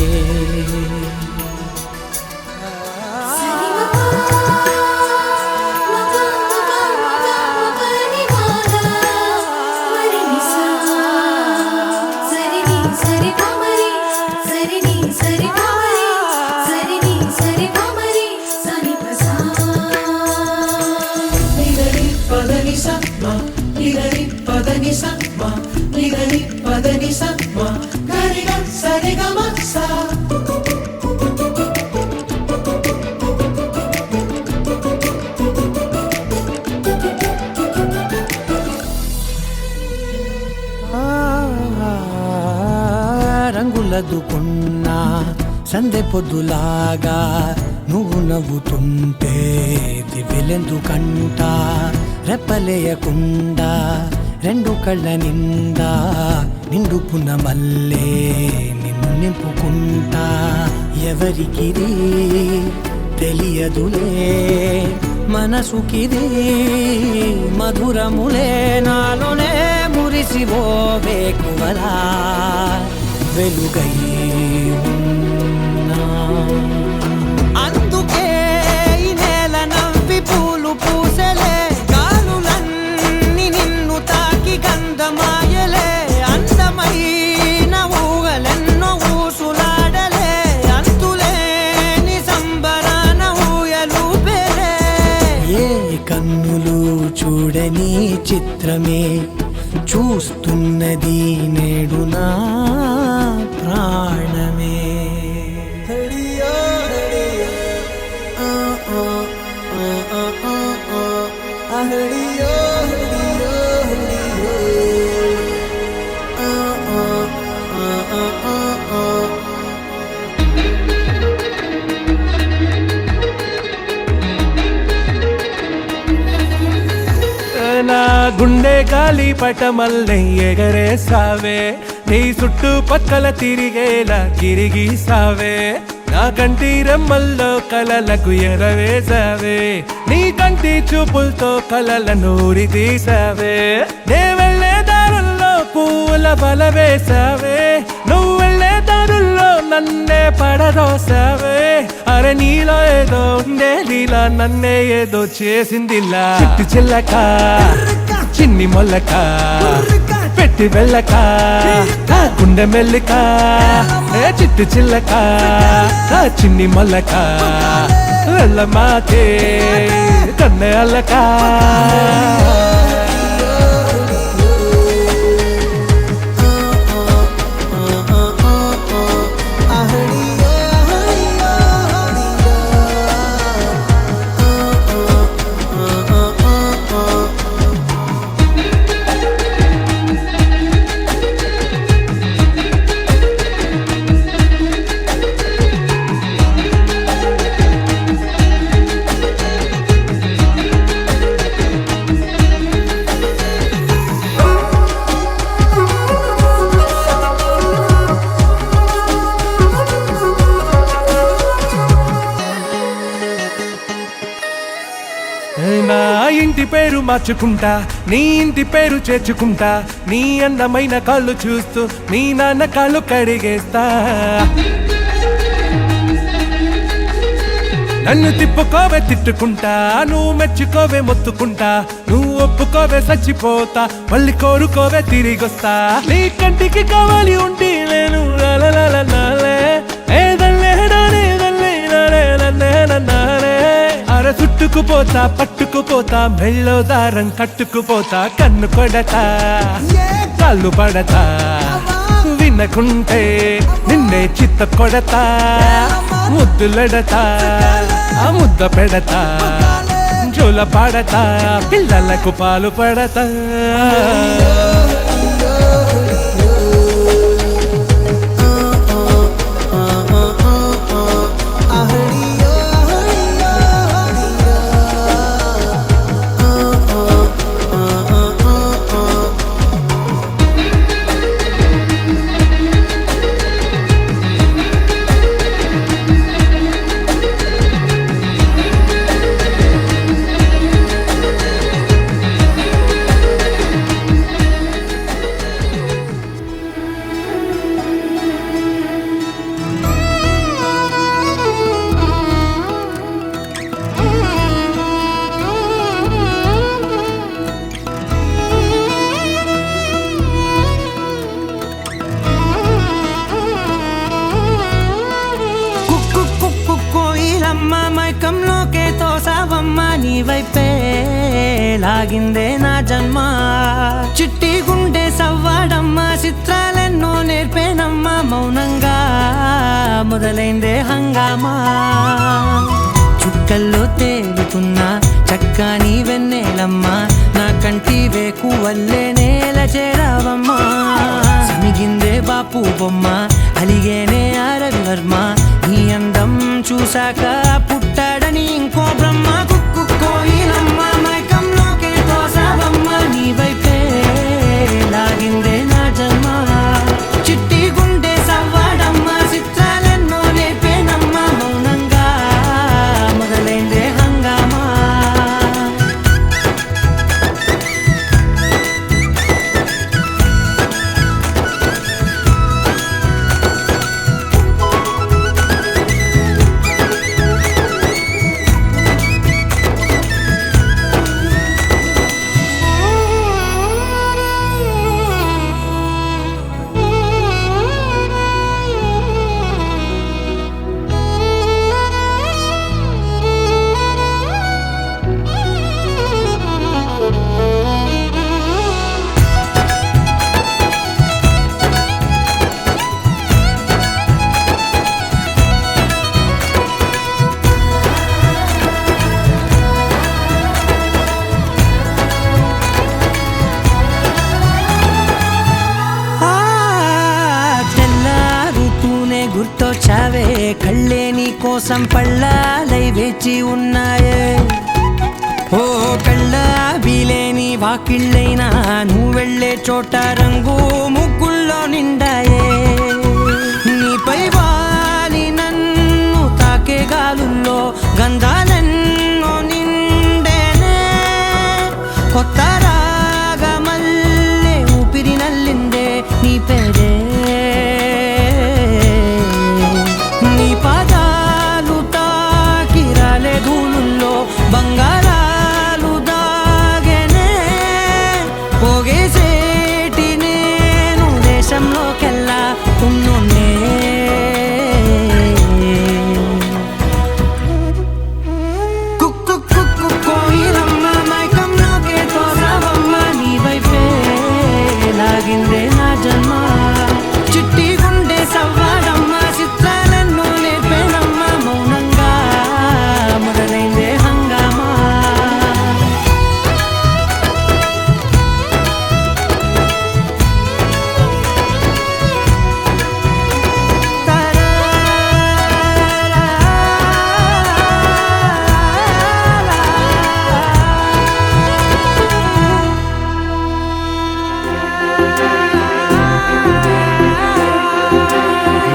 రంగులదుకున్నా సందె పొద్దులాగా నువ్వు నవ్వుతుంటే దివ్యలెందుకంట. రెప్పలేయకుండా రెండు కళ్ళ నిండా నిండుకున్న మల్లే నిన్ను నింపుకుంటా. ఎవరికిది తెలియదులే మనసుకిది మధురములే నాలోనే మురిసివో వేకువలా వెలుగై ఉన్నా. అందుకే ఈ నేల నవ్వి పూలు పూసెలే గాలులన్నీ నిన్ను తాకి గంధమాయలే. అందమైన ఊహలెన్నో ఊసులాడలే అంతులేని సంబరాన ఊయలూపెలే. ఏ కన్నులు చూడని చిత్రమే చూస్తున్నది నేడు నా ప్రాణమే. నా గుండె గాలి పటమల్లై ఎగరేసావే నీ చుట్టూ పక్కల తిరిగేలా తిరిగిసావే నా కంటి రెమ్మల్లో కలలకు ఎరవేసావే నీ కంటి చూపులతో కలలను ఊరి తీసావే నే వెళ్ళే దారుల్లో పూల బల వేసావే నువ్వు వెళ్ళే దారుల్లో నన్నే పడదోసావే అరే నీలో ఏదో ఉండే లీలా నన్నే ఏదో చేసిందిలా చిట్టు చిల్లక చిన్ని మొల్లక పెట్టి వెళ్ళక గుండె మెల్లిక ఏ చిట్టు చిల్లక చిన్ని మొల్లక వెళ్ళమాతే కన్నె అల్లక నా ఇంటి పేరు మార్చుకుంటా నీ ఇంటి పేరు చేర్చుకుంటా నీ అందమైన కాళ్ళు చూస్తూ మీ నాన్న కాళ్ళు కడిగేస్తా నన్ను తిప్పుకోవే తిట్టుకుంటా నువ్వు మెచ్చుకోవే మొత్తుకుంటా నువ్వు ఒప్పుకోవే చచ్చిపోతా మళ్ళీ కోరుకోవే తిరిగొస్తా నీ కంటికి కావాలి ఉంటే నేను అర చుట్టుకుపోతా పట్టుకుపోతా మెళ్ళో దారం కట్టుకుపోతా కన్ను కొడతా కాళ్ళు పడతా వినకుంటే నిన్నే చిత్త కొడతా ముద్దులడతా ఆ ముద్ద పెడతా జోల పాడతా పిల్లలకు పాలు పడతా మైకంలోకే తోసావమ్మా నీ వైపే లాగిందే నా జన్మ చిట్టి గుండె సవ్వాడమ్మా చిత్రాలెన్నో నేర్పేనమ్మా మౌనంగా మొదలైందే హంగామా చుక్కల్లో తేలుతున్నా చక్కని వెన్నెలమ్మా నా కంటి వేకు వల్లే నేల చేరావమ్మా సమిగిందే బాపు బొమ్మ అలిగేనే రవివర్మ నీ అందం చూశాక పుట్టాడని ఇంకో బ్రహ్మ కుక్కు కోయిలమ్మ మైకంలోకే తోసావమ్మ నీ వైపే లాగిందే నా జన్మ చిట్టి గుండె సవ్వాడమ్మ చిత్రాలెన్నో నేర్పేనమ్మ మౌనంగా మొదలైందే హంగామా కోసం పళ్ళాలై వేచి ఉన్నాయే. ఓ కళ్ళ వీలేని వాకిళ్ళైనా నువ్వు వెళ్ళే చోట రంగు ముగ్గుల్లో నిండాయే. నీపై వాలి నన్ను తాకే గాలుల్లో గంధాలెన్నో నిండేనే. కొత్త రాగమల్లే ఊపిరి నల్లిందే నీ పేరే. నీ పాదాలు తాకి రాలే ధూళుల్లో బంగారాలు దాగెనే. పోగేసేటి నేను దేశంలోకెల్లా ఉన్నోనే. కుక్కు కుక్కు కోయిలమ్మ మైకంలోకే తోసావమ్మ. నీ వైపే లాగిందే నా జన్మ. చిట్టి గుండె సవ్వాడమ్మ చిత్రాలెన్నో నేర్పేనమ్మ. మౌనంగా మొదలైందే హంగామా.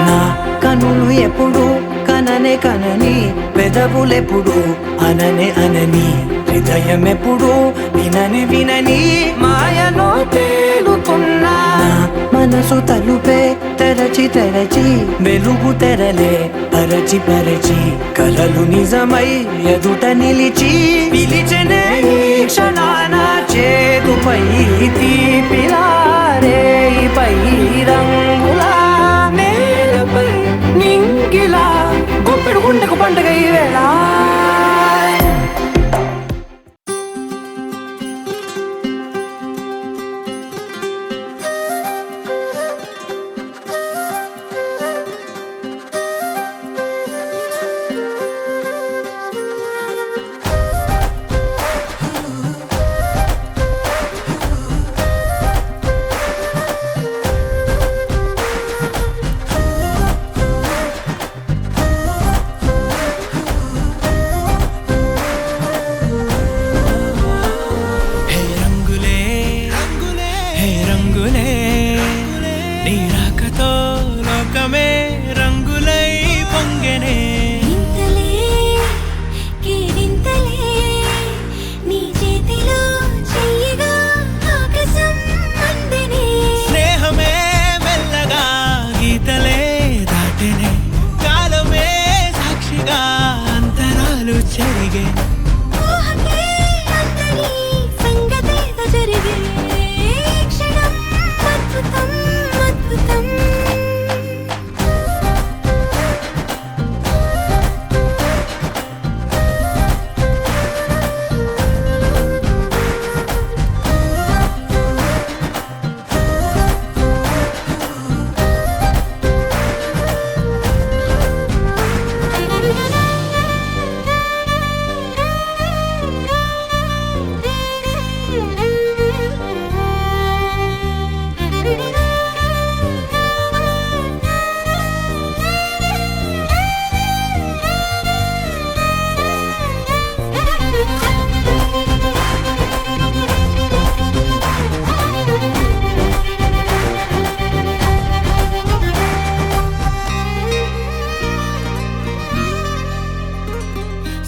నా కనులు ఎప్పుడు కననే కనని, పెదవులెప్పుడు అననే అనని, హృదయం ఎప్పుడు వినని వినని మాయలో తేలుతున్నా. మనసు తలుపే తెరచి తెరచి వెలుగు తెరలే పరచి పరచి కలలు నిజమై ఎదుట నిలిచి పిలిచెనే ఈ క్షణాన చేతుపై తీపిలారే పై రంగులా నేలపై నింగిలా గుప్పెడు గుండెకు పండుగ ఈ వేళ.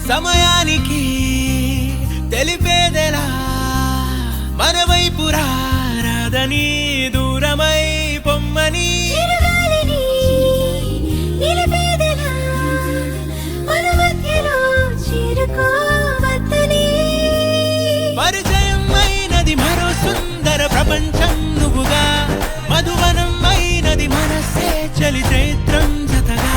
సమయానికి తెలిపేదెలా మన వైపు రాదని దూరమై పొమ్మని. పరిచయం అయినది మరో సుందర ప్రపంచం నువ్వుగా. మధువనం అయినది మనసే చలి చైత్రం జతగా.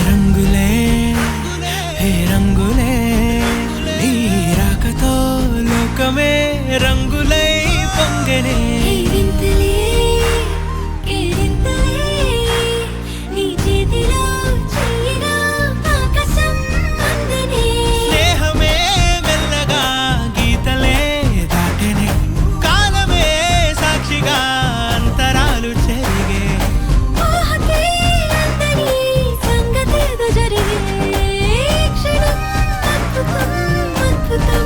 రంగులే రంగులై పొంగనే కేరింతలే కేరింతలే నీ చేతిలో చెయ్యిగా ఆకాశం అందనే స్నేహమే మెల్లగా గీతలే దాటెనే కాలమే సాక్షిగా అంతరాలు చెరిగే ఊహకే అందని సంగతేదో జరిగే క్షణం అద్భుతం అద్భుతం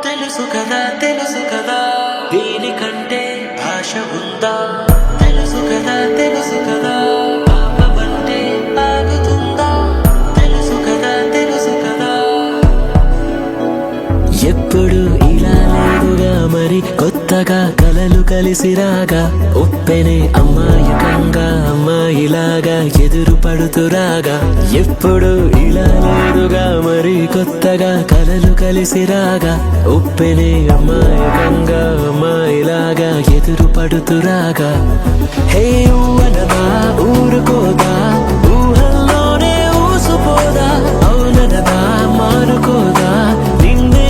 తెలుసు కదా దీనికంటే భాష ఉందా తెలుసు కదా పాపమంటే ఆగుతుందా తెలుసు కదా ఎప్పుడు ఇలా లేదుగా మరి కొత్తగా కలలు కలిసి రాగా ఉప్పెనే అమ్మాయకంగా అమ్మాయిలాగా ఎదురు పడుతురాగా ఎప్పుడు ఇలా లేదుగా మరి కొత్తగా కలలు కలిసి రాగా ఉప్పెనే అమ్మాయకంగా అమ్మాయిలాగా ఎదురు పడుతురాగా హే ఊవనదా ఊరుకోదా ఊహల్లోనే ఊసుపోదా అవునదా మారుకోదా నిన్నే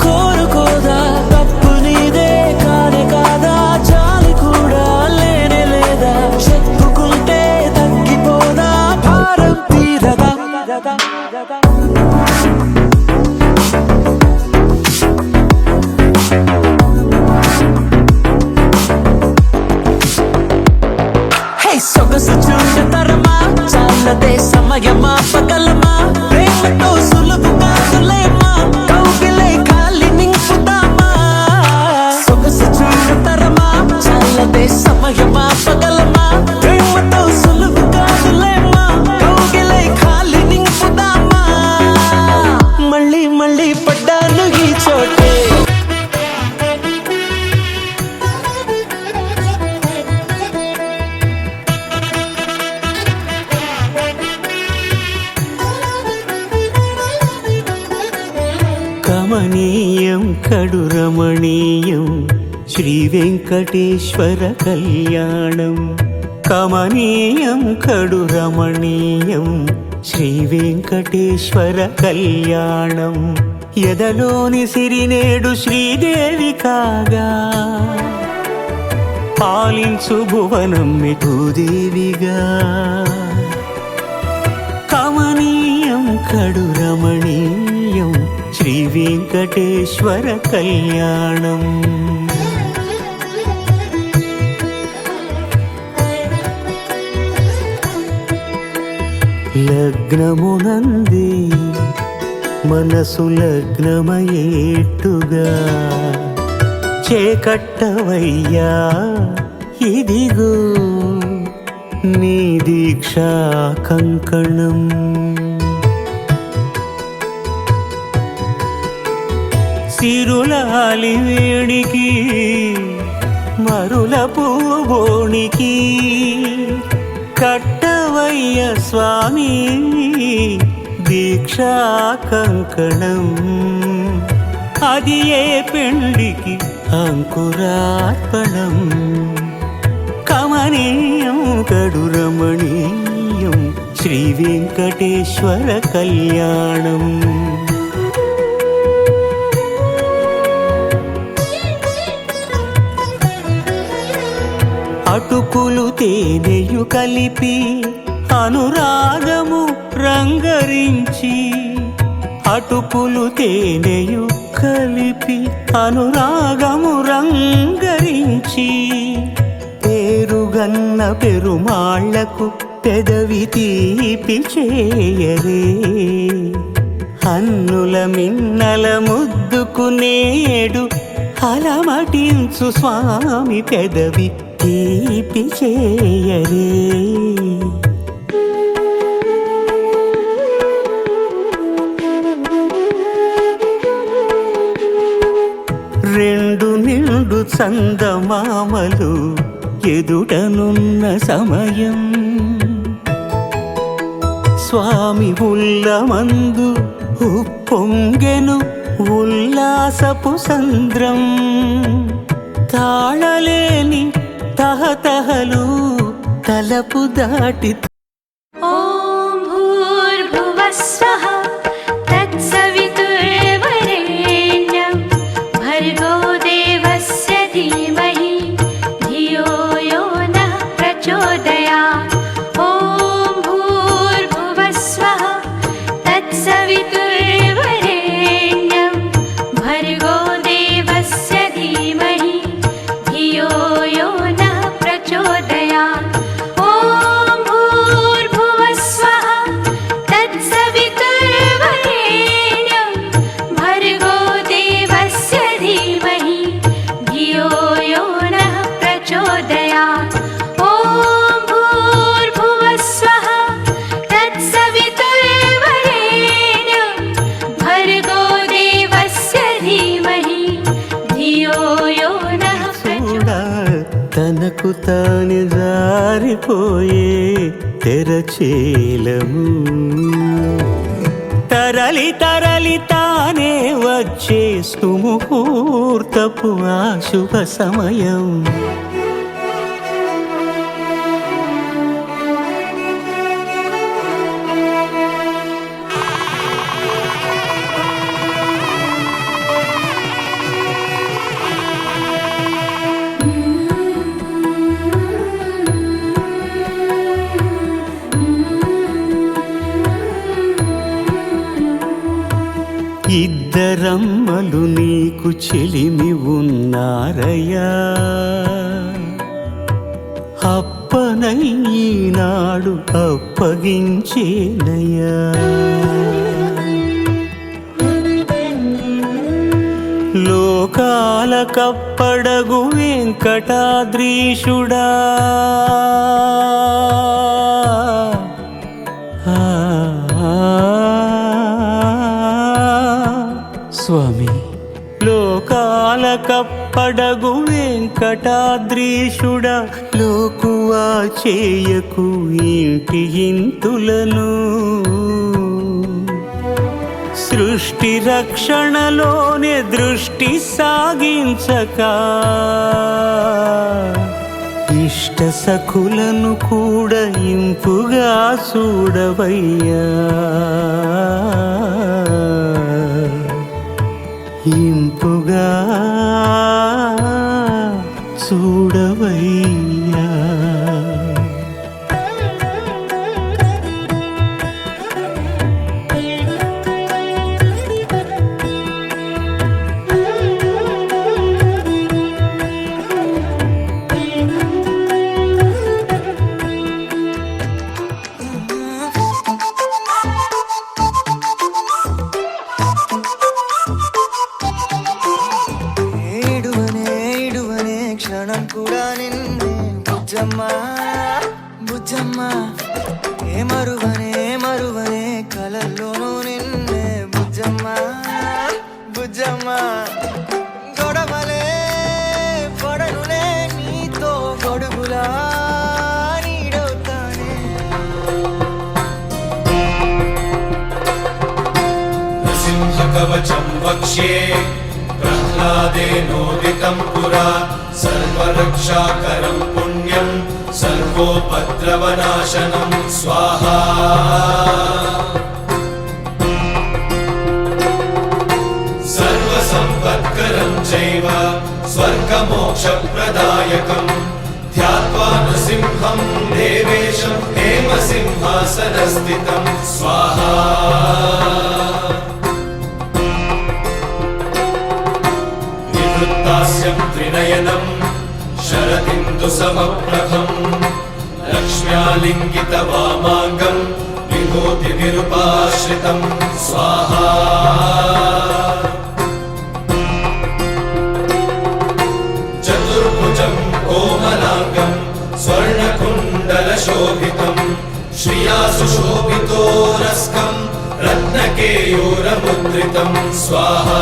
కోరుకోదా తప్పు నీదే కానే కాదా చాలి కూడా లేనే లేదా చెప్పుకుంటే తగ్గిపోదా భారం తీరదా సొగసు చూడతరమా చాలదే సమయమా పగలమా ప్రేమతో సులువు కాదులేమా కౌగిలే ఖాళీ నింపుదామా సొగసు చూడతరమా చాలదే సమయమా పగలమా ప్రేమతో సులువు కాదులేమా కౌగిలే ఖాళీ నింపుదామా మళ్ళీ మళ్ళీ పడ్డాను ఈ చోటే కమనీయం కడు రమణీయం శ్రీ వెంకటేశ్వర కళ్యాణం కమనీయం కడు రమణీయం శ్రీ వెంకటేశ్వర కళ్యాణం ఎదలోని సిరినేడు శ్రీదేవి కాగా పాలించు భువనం భూదేవిగా కమనీయం కడు రమణీయం శ్రీ వెంకటేశ్వర కళ్యాణం లగ్నమునందే మనసు లగ్నమయేట్టుగా చేకట్టవయ్యా ఇదిగో నీ దీక్షా కంకణం సిరులాలి వేడికి మరుల పూబోనికి కట్టవయ్య స్వామి దీక్షా కంకణం అది ఏ పెండికి అంకురార్పణం కమనీయం కడు రమణీయం శ్రీ వెంకటేశ్వర కళ్యాణం అటుకులు తేనెయు కలిపి అనురాగము రంగరించి అటుకులు తేనెయు కలిపి అనురాగము రంగరించి పేరుగన్న పెరుమాళ్లకు పెదవి తీపి చేయరే అన్నుల మిన్నల ముద్దుకు నేడు అలమటించు స్వామి పెదవి తీపి చేయరే రెండు నిండు చందమామలు ఎదుటనున్న సమయం స్వామి ఉల్లమందు ఉప్పొంగెను ఉల్లాసపు సంద్రం తాళలేని తహతహలు తలపు దాటి ॐ भूर्भुवः स्वः तत्सवितुर्वरेण्यं भर्गो देवस्य धीमहि धियो यो नः प्रचोदयात् ॐ भूर्भुवः स्वः तत्सवितुर्वरेण्यं भर्गो देवस्य धीमहि धियो यो नः प्रचोदयात् ॐ भूर्भुवः स्वः तत्सवितुर्वरेण्यं भर्गो देवस्य धीमहि धियो यो नः प्रचोदयात् ॐ भूर्भुवः स्वः तत्सवितुर्वरेण्यं भर्गो देवस्य धीमहि धियो यो नः కూడా తనకు తాను జారిపోయే తెరచేలము తరలి తరలి తానే వచ్చే సుముహూర్తపు ఆ శుభ సమయం ఇద్దరమ్మలు నీకు చెలిమి ఉన్నారయ్యా అప్పనయ్యనాడు అప్పగించేనయ్యా లోకాల కప్పడగు వెంకటాద్రీషుడా స్వామి లోకాల కప్పడగు వెంకటాద్రీషుడా లోకువా చేయకు ఇంటి ఇంతులను సృష్టి రక్షణలోనే దృష్టి సాగించక ఇష్ట సఖులను కూడా ఇంపుగా చూడవయ్యా ఇంపుగా చూడవయ్యా ఇడువనే క్షణం కూడా నిన్నే బుజ్జమ్మ బుజ్జమ్మ ఏ మరువనే కలల్లోనూ నిన్నే బుజ్జమ్మ బుజ్జమ్మ గొడవలే పడనులే నీతో గొడుగులా నీడవుతానే నృసింహకవచం వక్ష్యే प्रह्लादेनोदितं पुरा सर्वरक्षाकरं पुण्यं सर्वोपद्रवनाशनं स्वाहा सर्वसम्पत्करं चैव स्वर्गमोक्षप्रदायकं ध्यात्वा नृसिंहं देवेशं हेमसिंहासनस्थितं स्वाहा दास्यं त्रिनयनं शरदिन्दुसमप्रभं लक्ष्म्यालिङ्गितवामाङ्गं विभूतिविरूपाश्रितं स्वाहा चतुर्भुजं कोमलाङ्गं स्वर्णकुण्डलशोभितं श्रिया सुशोभितोरस्कं रत्नकेयूरमुद्रितं स्वाहा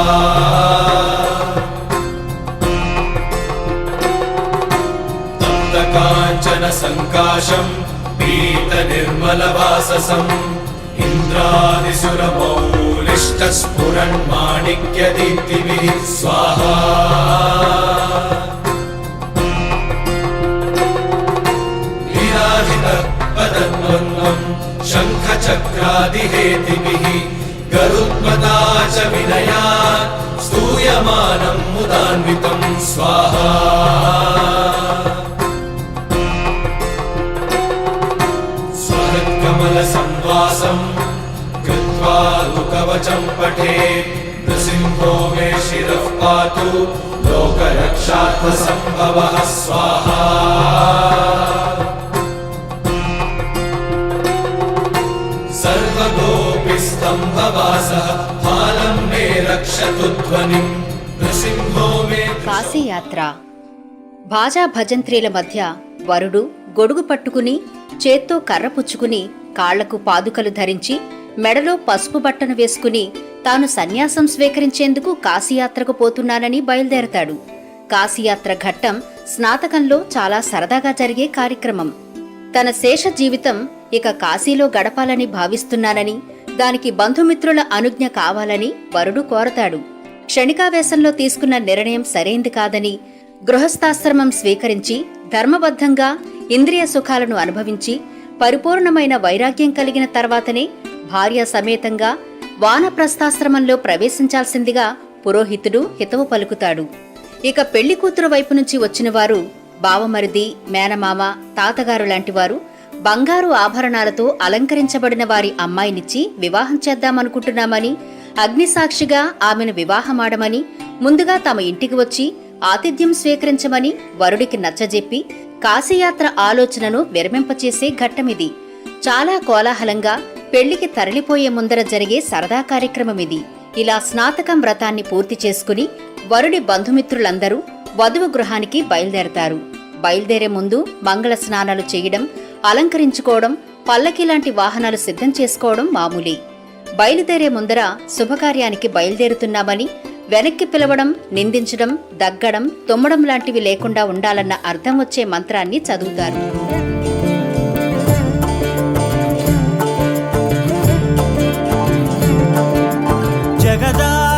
काञ्चन सङ्काशं पीतनिर्मलवाससं इन्द्रादिसुरमौलिष्टस्फुरन्माणिक्यदीप्तिभिः स्वाहा लीलाहितपदद्वन्द्वं शङ्खचक्रादिहेतिभिः गरुत्मता च विनयात् स्तूयमानं मुदान्वितं स्वाहा स्वहत्कमलसंवासं कृत्वा लुकवचं पठेत् नृसिंहो मे शिरः पातु लोकरक्षार्थसम्भवः स्वाहा सर्वगोपिस्तम्भवासः फालं मे रक्षतु ध्वनिं नृसिंहो मे కాశీయాత్ర భాజా భజంత్రీల మధ్య వరుడు గొడుగు పట్టుకుని చేత్తో కర్ర పుచ్చుకుని కాళ్లకు పాదుకలు ధరించి మెడలో పసుపు బట్టను వేసుకుని తాను సన్యాసం స్వీకరించేందుకు కాశీయాత్రకు పోతున్నానని బయలుదేరతాడు. కాశీయాత్ర ఘట్టం స్నాతకంలో చాలా సరదాగా జరిగే కార్యక్రమం. తన శేష జీవితం ఇక కాశీలో గడపాలని భావిస్తున్నానని, దానికి బంధుమిత్రుల అనుజ్ఞ కావాలని వరుడు కోరతాడు. క్షణికావేశంలో తీసుకున్న నిర్ణయం సరైంది కాదని, గృహస్థాశ్రమం స్వీకరించి ధర్మబద్ధంగా ఇంద్రియ సుఖాలను అనుభవించి పరిపూర్ణమైన వైరాగ్యం కలిగిన తర్వాతనే భార్య సమేతంగా వానప్రస్థాశ్రమంలో ప్రవేశించాల్సిందిగా పురోహితుడు హితవు పలుకుతాడు. ఇక పెళ్లి కూతురు వైపు నుంచి వచ్చిన వారు బావమరిది, మేనమామ, తాతగారు లాంటివారు బంగారు ఆభరణాలతో అలంకరించబడిన వారి అమ్మాయినిచ్చి వివాహం చేద్దామనుకుంటున్నామని, అగ్నిసాక్షిగా ఆమెను వివాహమాడమని, ముందుగా తమ ఇంటికి వచ్చి ఆతిథ్యం స్వీకరించమని వరుడికి నచ్చజెప్పి కాశీయాత్ర ఆలోచనను విరమింపచేసే ఘట్టమిది. చాలా కోలాహలంగా పెళ్లికి తరలిపోయే ముందర జరిగే సరదా కార్యక్రమమిది. ఇలా స్నాతకం వ్రతాన్ని పూర్తి చేసుకుని వరుడి బంధుమిత్రులందరూ వధువు గృహానికి బయలుదేరతారు. బయలుదేరే ముందు మంగళ స్నానాలు చేయడం, అలంకరించుకోవడం, పల్లకి లాంటి వాహనాలు సిద్ధం చేసుకోవడం మామూలే. బయలుదేరే ముందర శుభకార్యానికి బయలుదేరుతున్నామని వెనక్కి పిలవడం, నిందించడం, దగ్గడం, తుమ్మడం లాంటివి లేకుండా ఉండాలన్న అర్థం వచ్చే మంత్రాన్ని చదువుతారు.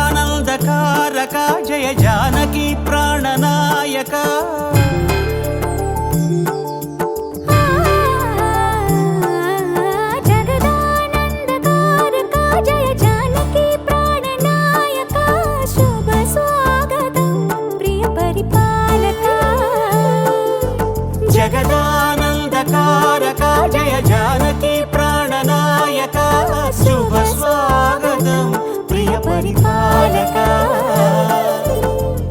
జగదానందకారక జయ జానకి ప్రాణనాయక జగదానందకారక జయ జానకి ప్రాణనాయక శుభ స్వాగతం ప్రియ పరిపాలక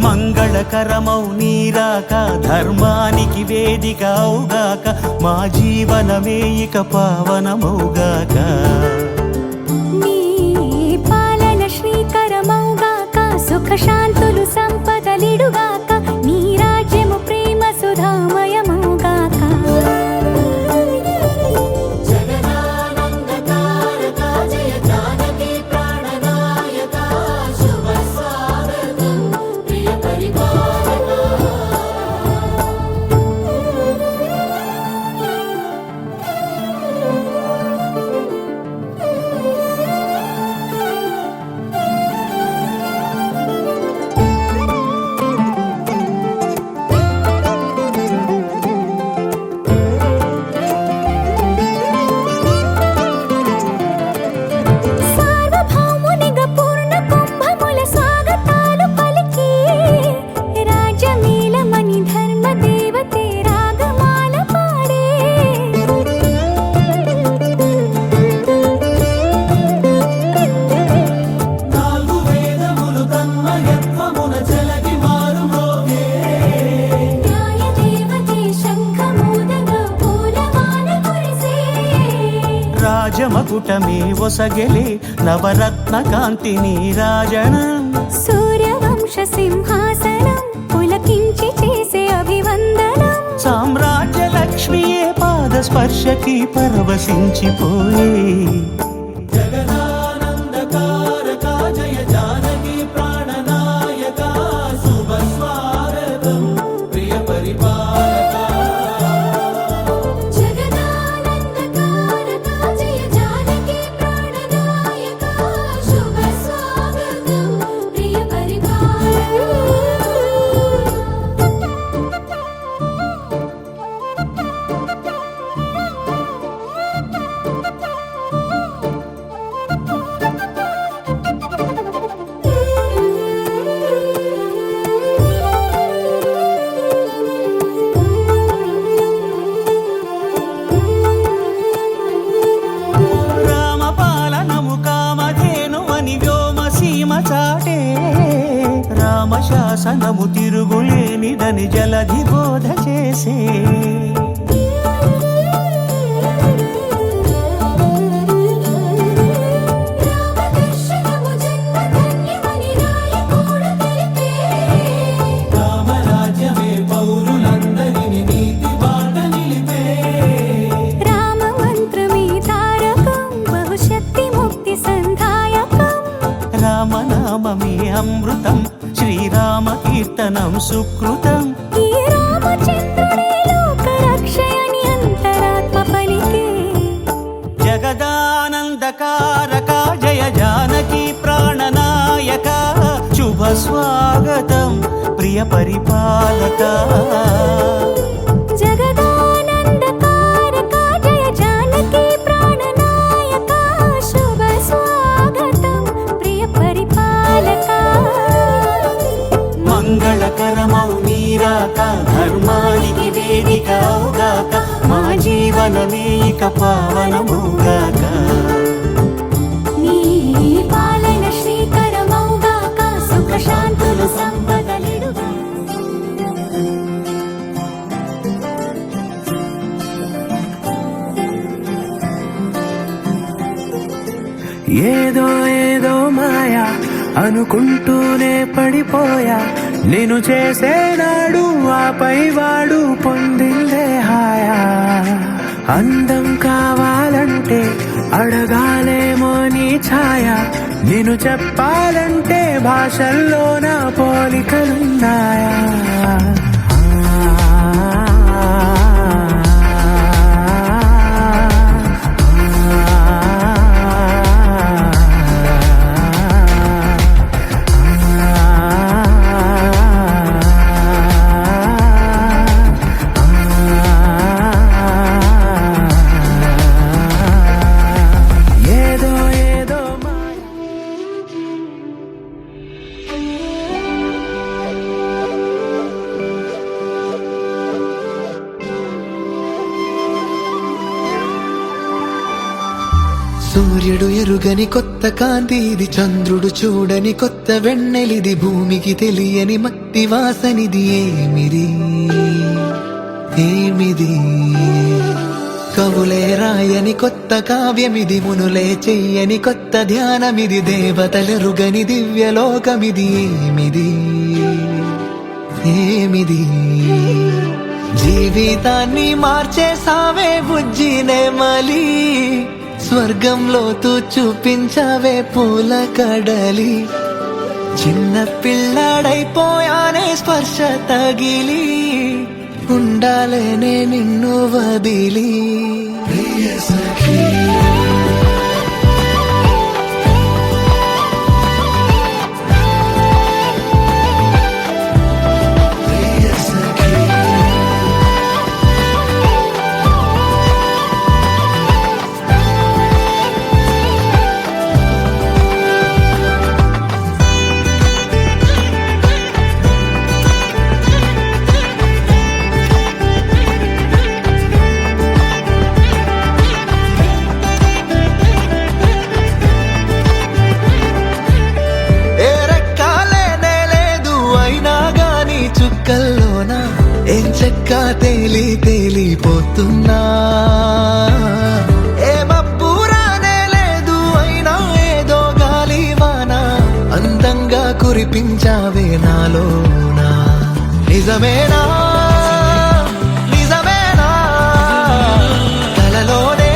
మంగళకరమౌ నీరాక ధర్మానికి వేదిక అవుగాక మా జీవనమే ఇక పావనమౌగాక నీ పాలన శ్రీకరమౌగాక సుఖ శాంతులు సంపదలిడుగాక నీ రాజ్యము ప్రేమ సుధామయమౌగాక జగదానందకారక జయ జానకి ప్రాణనాయక శుభ స్వాగతం ప్రియ పరిపాలక సార్వభౌమునిగా పూర్ణ కుంభముల స్వాగతాలు పలికి రాజమేళమణి ధర్మ దేవతే రాగమాల పాడే నాలుగు వేదములు తన్మయత్వమున జలగి మారు మోగే న్యాయ దేవతే శంఖమూదగా పూలమాల కురిసే రాజమకుటమే ఒసగెలే నవరత్న కాంతి నీరాజనం సూర్యవంశ సింహాసనం పులకించి చేసే అభివందనం సామ్రాజ్య లక్ష్మియే పాద స్పర్శకి పరవశించిపోయే జగదానందకారక జయ జానకి ప్రాణనాయక శుభ స్వాగతం ప్రియ పరిపాలక జగదానందకారక జయ జానకి ప్రాణనాయక శాసనము తిరుగులేనిదని జలధి బోధ చేసే రామరాజ్యమే పౌరులందరిని నీతి బాట నిలిపే రామ మంత్రమే తారకం బహుశక్తి ముక్తి సంధాయకం రామనామమే అమృతం శ్రీరామ కీర్తనం సుకృతం ఈ రామచంద్రుడే లోక రక్షయని అంతరాత్మ పలికే జగదానందకారక జయ జానకి ప్రాణనాయక శుభ స్వాగతం ప్రియ పరిపాలక జగదానందకారక జయ జానకి ప్రాణనాయక శుభ స్వాగతం ప్రియ పరిపాలక మంగళకరమౌ నీరాక ధర్మానికి వేదిక అవుగాక మా జీవనమే ఇక పావనమౌగాక నీ పాలన శ్రీకరమౌగాక సుఖ శాంతులు సంపదలిడుగా ఏదో ఏదో మాయా అనుకుంటూనే పడిపోయా నేను చేసేనాడు ఆపై వాడు పొందిందే హాయా అందం కావాలంటే అడగాలేమో నీ ఛాయ నేను చెప్పాలంటే భాషల్లో నా పోలికలున్నాయా ఏదో ఏదో మాయ సూర్యుడు ఎరుగని కొత్త కాంతి ఇది చంద్రుడు చూడని కొత్త వెన్నెలిది భూమికి తెలియని మట్టి వాసనిది ఏమిది ఏమిది కవులే రాయని కొత్త కావ్యమిది మునులే చెయ్యని కొత్త ధ్యానమిది దేవతలెరుగని దివ్యలోకమిది ఏమిది ఏమిది జీవితాన్ని మార్చేసావే బుజ్జినే మలి స్వర్గంలో తూ చూపించవే పూల కడలి చిన్న పిల్లాడైపోయానే స్పర్శ తగిలి ఉండాలనే నిన్ను వదిలి ప్రియ సఖీ చుక్కల్లోనా ఏం చెక్క తేలి తేలిపోతున్నా ఏ మబ్బురానే లేదు అయినా ఏదో గాలివాన అందంగా కురిపించావే నాలోనా నిజమేనా నిజమేనా కలలోనే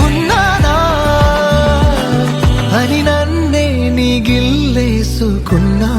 ఉన్నానా అని నన్నే నీ గిల్లేసుకున్నా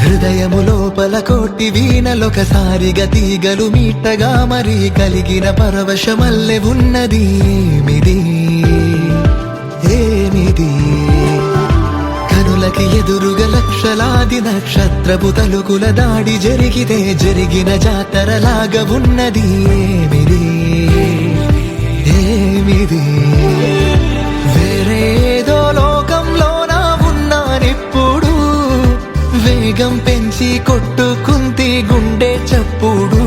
హృదయము లోపల కోటి వీణలొకసారిగా తీగలు మీటగా మరి కలిగిన పరవశమల్లె ఉన్నది ఏమిది ఏమిది కనులకి ఎదురుగా లక్షలాది నక్షత్రపు తలుకుల దాడి జరిగితే జరిగిన జాతరలాగా ఉన్నది ఏమిది ఏమిది ఏమిది వేరేదో లోకంలో నా ఉన్నానెప్పుడు వేగం పెంచి కొట్టుకుంది గుండె చప్పుడు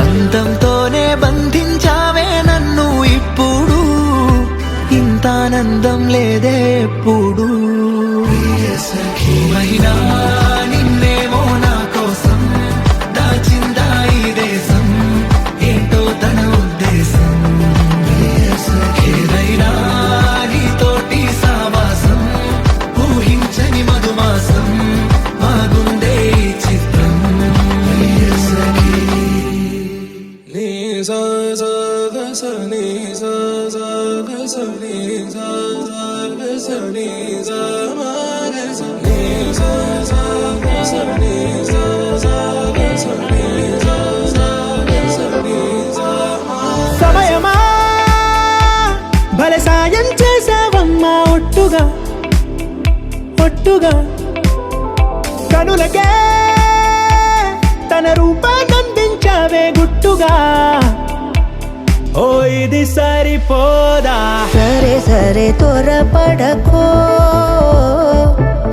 అందంతోనే బంధించావే నన్ను ఇప్పుడు ఇంతానందం లేదే ఎప్పుడు సఖీమైనా నిన్నేమో నా కోసం దాచిందా ఈ దేశం ఏంటో తన ఉద్దేశం సఖీమైనా నీతోటి సావాసం ఊహించని మధుమాసం బాగుందే ఈ చిత్రం సఖీ సమయమా భలే సాయం చేసావమ్మా ఒట్టుగా ఒట్టుగా కనులకే తన రూపాన్నందించావే గుట్టుగా ఓ ఇది సరిపోదా సరే సరే త్వరపడకో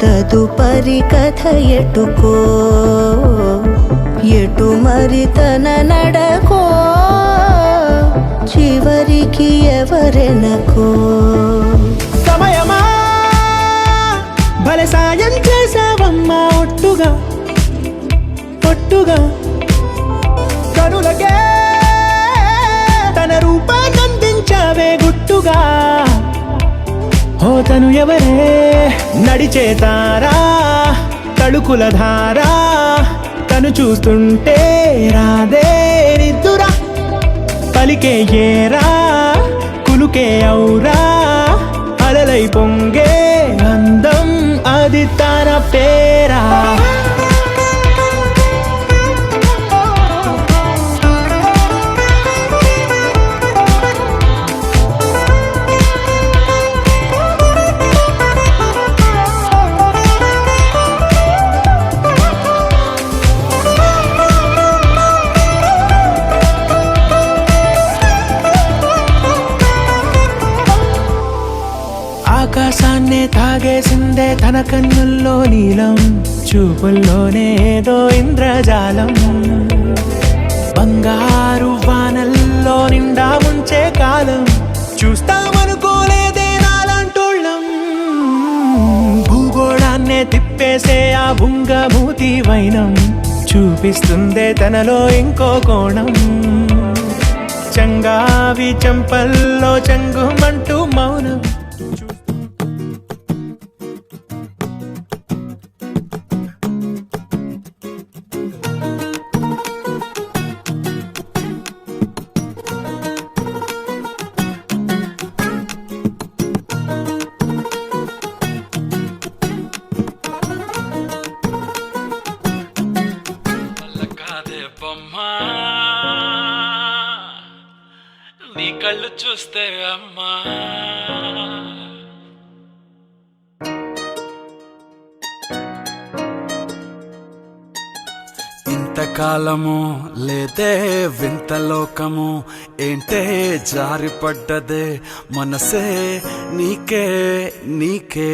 తదుపరి కథ ఎటుకో ఎటు మరి తన నడకో చివరికి ఎవరెనకో సమయమా భలే సాయం చేసావమ్మా ఒట్టుగా ఒట్టుగా కనులకే తన రూపాన్నందించావే గుట్టుగా ఓ తను ఎవరే నడిచే తారా తళుకుల ధారా తను చూస్తుంటే రాదే నిద్దురా పలికే ఏరా కులుకే ఔరా అలలై పొంగే అందం అది తన పేరా ఆకాశాన్నే తాగేసిందే తన కన్నుల్లో నీలం చూపుల్లోనే ఏదో ఇంద్రజాలం బంగారు వానల్లో నిండా ముంచే కాలం చూస్తామనుకోలేదే నాలంటోళ్ళం భూగోళాన్నే తిప్పేసే ఆ బుంగమూతి వైనం చూపిస్తుందే తనలో ఇంకో కోణం చంగావి చెంపల్లో చంగుమంటూ మౌనం నీ కళ్ళు చూస్తే అమ్మా ఇంతకాలము లేదే వింత లోకము ఏంటే జారిపడ్డదే మనసే నీకే నీకే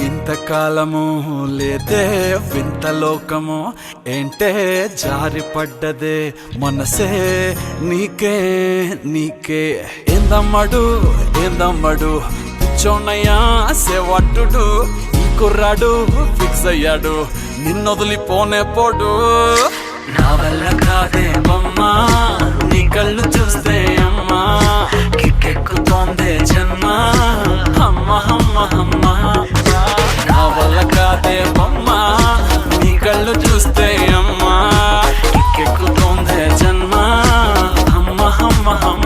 ఇంతకాలము లేదే వింత లోకము ఏంటే జారిపడ్డదే మనసే నీకే నీకే ఏందమ్మడు ఏందమ్మడు పిచ్చోన్నయ్యా సేవట్టుడు ఈ కుర్రాడు ఫిక్స్ అయ్యాడు నిన్నొదిలిపోనే పోడు నా వల్ల కాదే బొమ్మా నీ కళ్ళు చూస్తే అమ్మా కిక్కెక్కుతోందే జన్మ అమ్మ అమ్మ అమ్మ నా వల్ల కాదే బొమ్మా నీ కళ్ళు చూస్తే అమ్మా కిక్కెక్కుతోందే జన్మ అమ్మ అమ్మ అమ్మ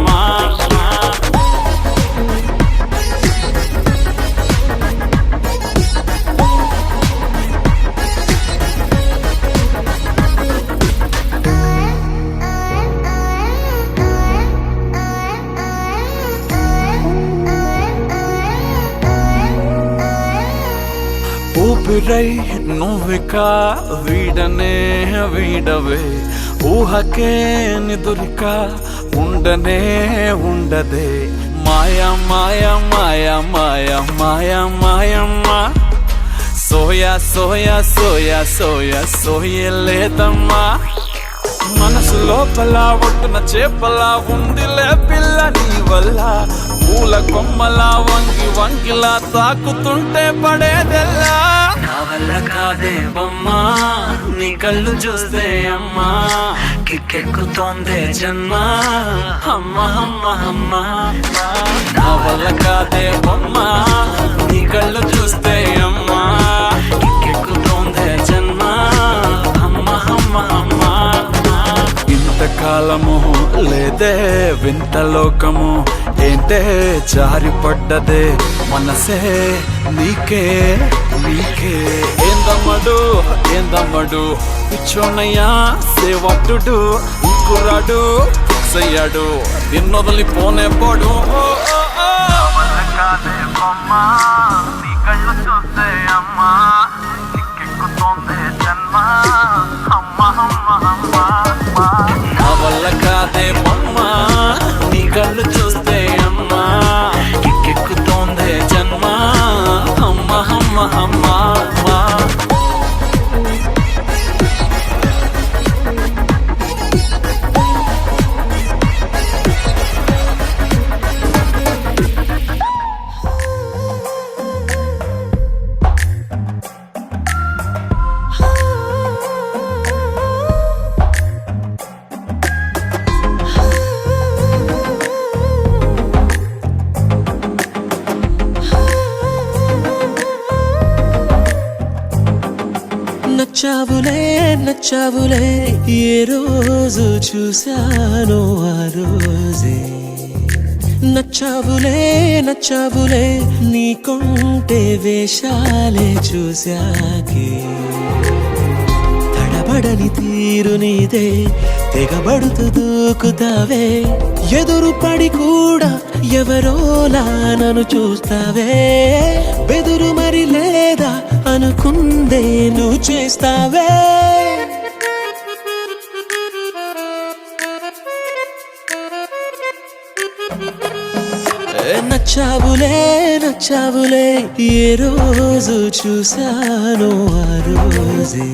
ఊపిరై నువ్విక వీడనే వీడవే ఊహకే నిదురిక ఉండనే ఉండదే మాయమ్మ సోయలేదమ్మా మనసు లోపల ఒట్టున చేపలా ఉందిలే పిల్ల నీ వల్ల పూల కొమ్మలా వంగిలా తాకుతుంటే పడేదెల్లా నా వల్ల కాదే బొమ్మా నీ కళ్ళు చూస్తే అమ్మా కిక్కెక్కుతోందే జన్మ అమ్మా నా వల్ల కాదే బొమ్మా నీ కళ్ళు చూస్తే అమ్మా కిక్కెక్కుతోందే జన్మ అమ్మా ఇంతకాలము లేదే వింత లోకము ఏంటే జారిపడ్డదే మనసే నీకే ఏందమ్మడు పిచ్చోనయ్యా సేవట్టుడు కుర్రాడు సయ్యాడు నిన్నొదలిపోనే పోడు నీ కళ్ళు చూస్తే అమ్మా నీకెక్కుతోందే జన్మ అమ్మా నా వల్ల కాదే బొమ్మా నీ కళ్ళు చూస్తే అమ్మా కిక్కెక్కుతోందే జన్మ అమ్మా నచ్చావులే ఏ రోజు చూశానో ఆ రోజే నచ్చావులే నీకుంటే వేషాలే చూశాకే తడబడని తీరు నీదే తెగబడుతూ దూకుతావే ఎదురు పడి కూడా ఎవరోలా నన్ను చూస్తావే బెదురు మరి లేదా అనుకుందే నువ్వు చేస్తావే నచ్చావులే ఏ రోజు చూశానో ఆ రోజే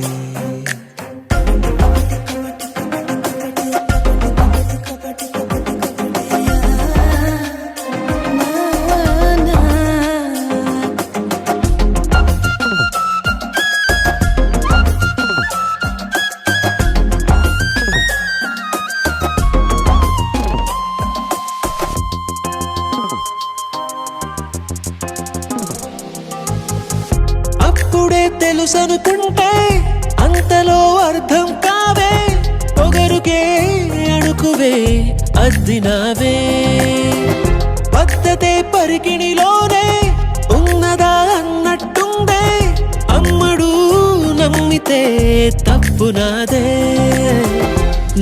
తెలుసనుకుంటే అంతలో అర్థం కావే పొగరుకే అణుకువే అద్దినావే పద్ధతే పరికిణిలోనే ఉన్నదా అన్నట్టుందే అమ్మడు నమ్మితే తప్పు నాదే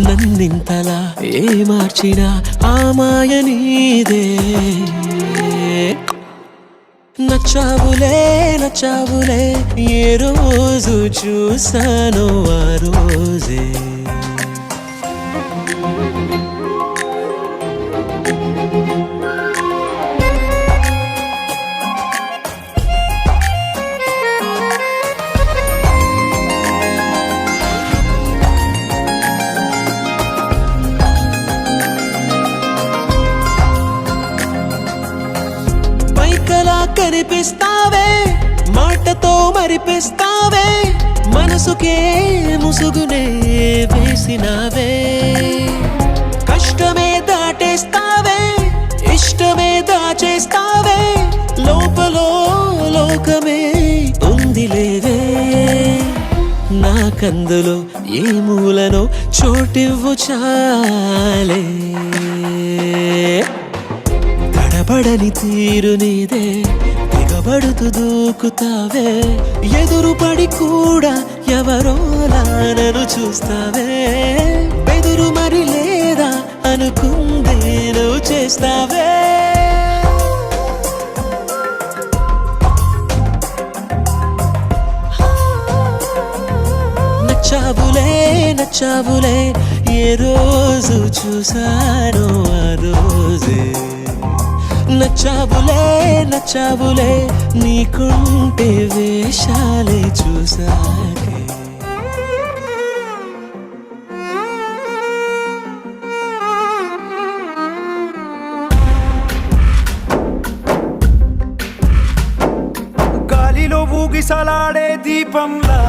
నన్నింతలా ఏ మార్చినా ఆ మాయ నీదే నచ్చావులే ఏ రోజు చూశానో ఆ రోజే కనిపిస్తావే మాటతో మరిపిస్తావే మనసుకే ముసుగునే వేసినావే కష్టమే దాటేస్తావే ఇష్టమే దాచేస్తావే లోపలో లోకమే ఉందిలేవే నాకందులో ఏ మూలనో చోటివ్వు చాలే తడబడని తీరు నీదే తెగబడుతూ దూకుతావే ఎదురు పడి కూడా ఎవరోలా నన్ను చూస్తావే బెదురు మరి లేదా అనుకుందే నువ్వు చేస్తావే నచ్చావులే ఏ రోజు చూశానో ఆ రోజే నచ్చావులే నచ్చావులే నీకుంటే వేషాలే చూసాకే గాలిలో ఊగిసలాడే దీపంలా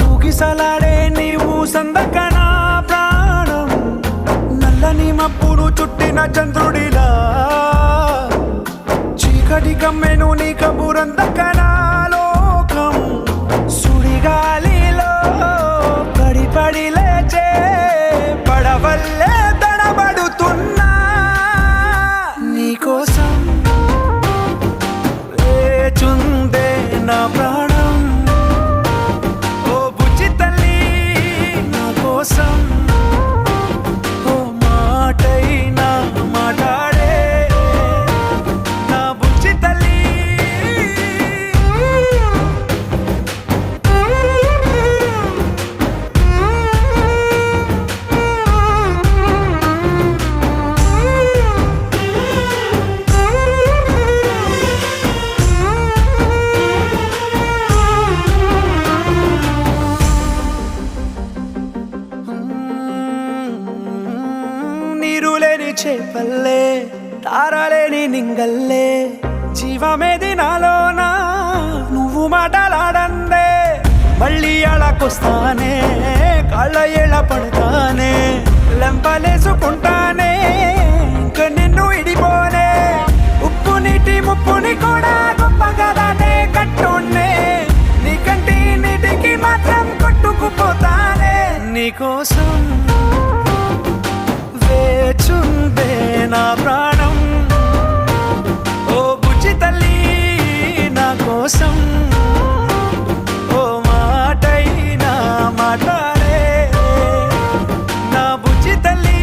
ఊగిసలాడే నీవు సందకనా ప్రాణం నల్లని మబ్బును చుట్టిన చంద్రుడిలా చీకటి కమ్మెను నీ కబురందకనా లోకం సుడిగాలిలో పడి పడి లేచే పడవల్లే తడబడుతున్నా నీకోసం వేచుందే నా ప్రాణం ఓ బుజ్జి తల్లి నా కోసం ఓ మాటైనా మాట్లాడే నా బుజ్జి తల్లి నీరు లేని చేపల్లే తారలేని నింగల్లే జీవమేది నాలోనా నువ్వు మాటలాడందే మళ్ళీ అళకొస్తానే కాళ్ళ ఏళ్ళ పడతానే లెంపలేసుకుంటానే ఇంక నిన్ను ఇడిపోనే ఉప్పు నీటి ముప్పుని కూడా గొప్పగా దాటే కట్టున్నే నీ కంటి నీటికి మాత్రం కొట్టుకుపోతానే నీకోసం వేచుందే నా ప్రాణం ఓ బుజ్జి తల్లి నా కోసం ఓ మాటైనా మాట్లాడే నా బుజ్జి తల్లి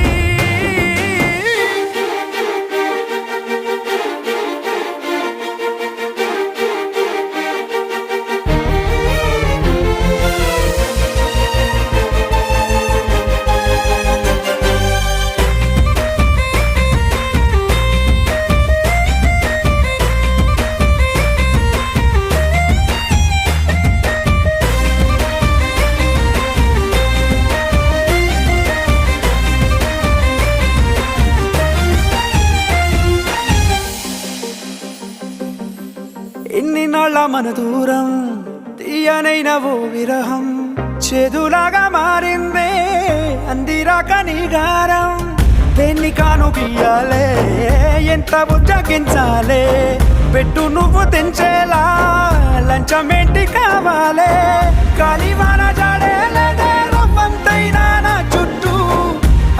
ఎన్ని నాళ్ళ మన దూరం తీయనైన ఓ విరహం చేదులాగా మారిందే అందిరాక నీ గారం దేన్ని కాను బియ్యాలే ఎంత బుజ్జగించాలే పెట్టు నువ్వు తెంచేలా లంచమేంటి కావాలే కాలివాన జాడేలేదే రవ్వంతైనా నా చుట్టూ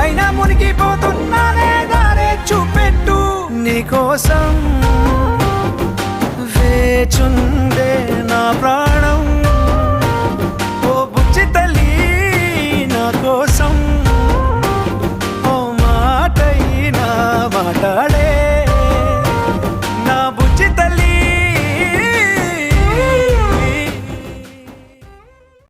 అయినా మునిగిపోతున్నానే దారే చూపెట్టు నీకోసం వేచుందే నా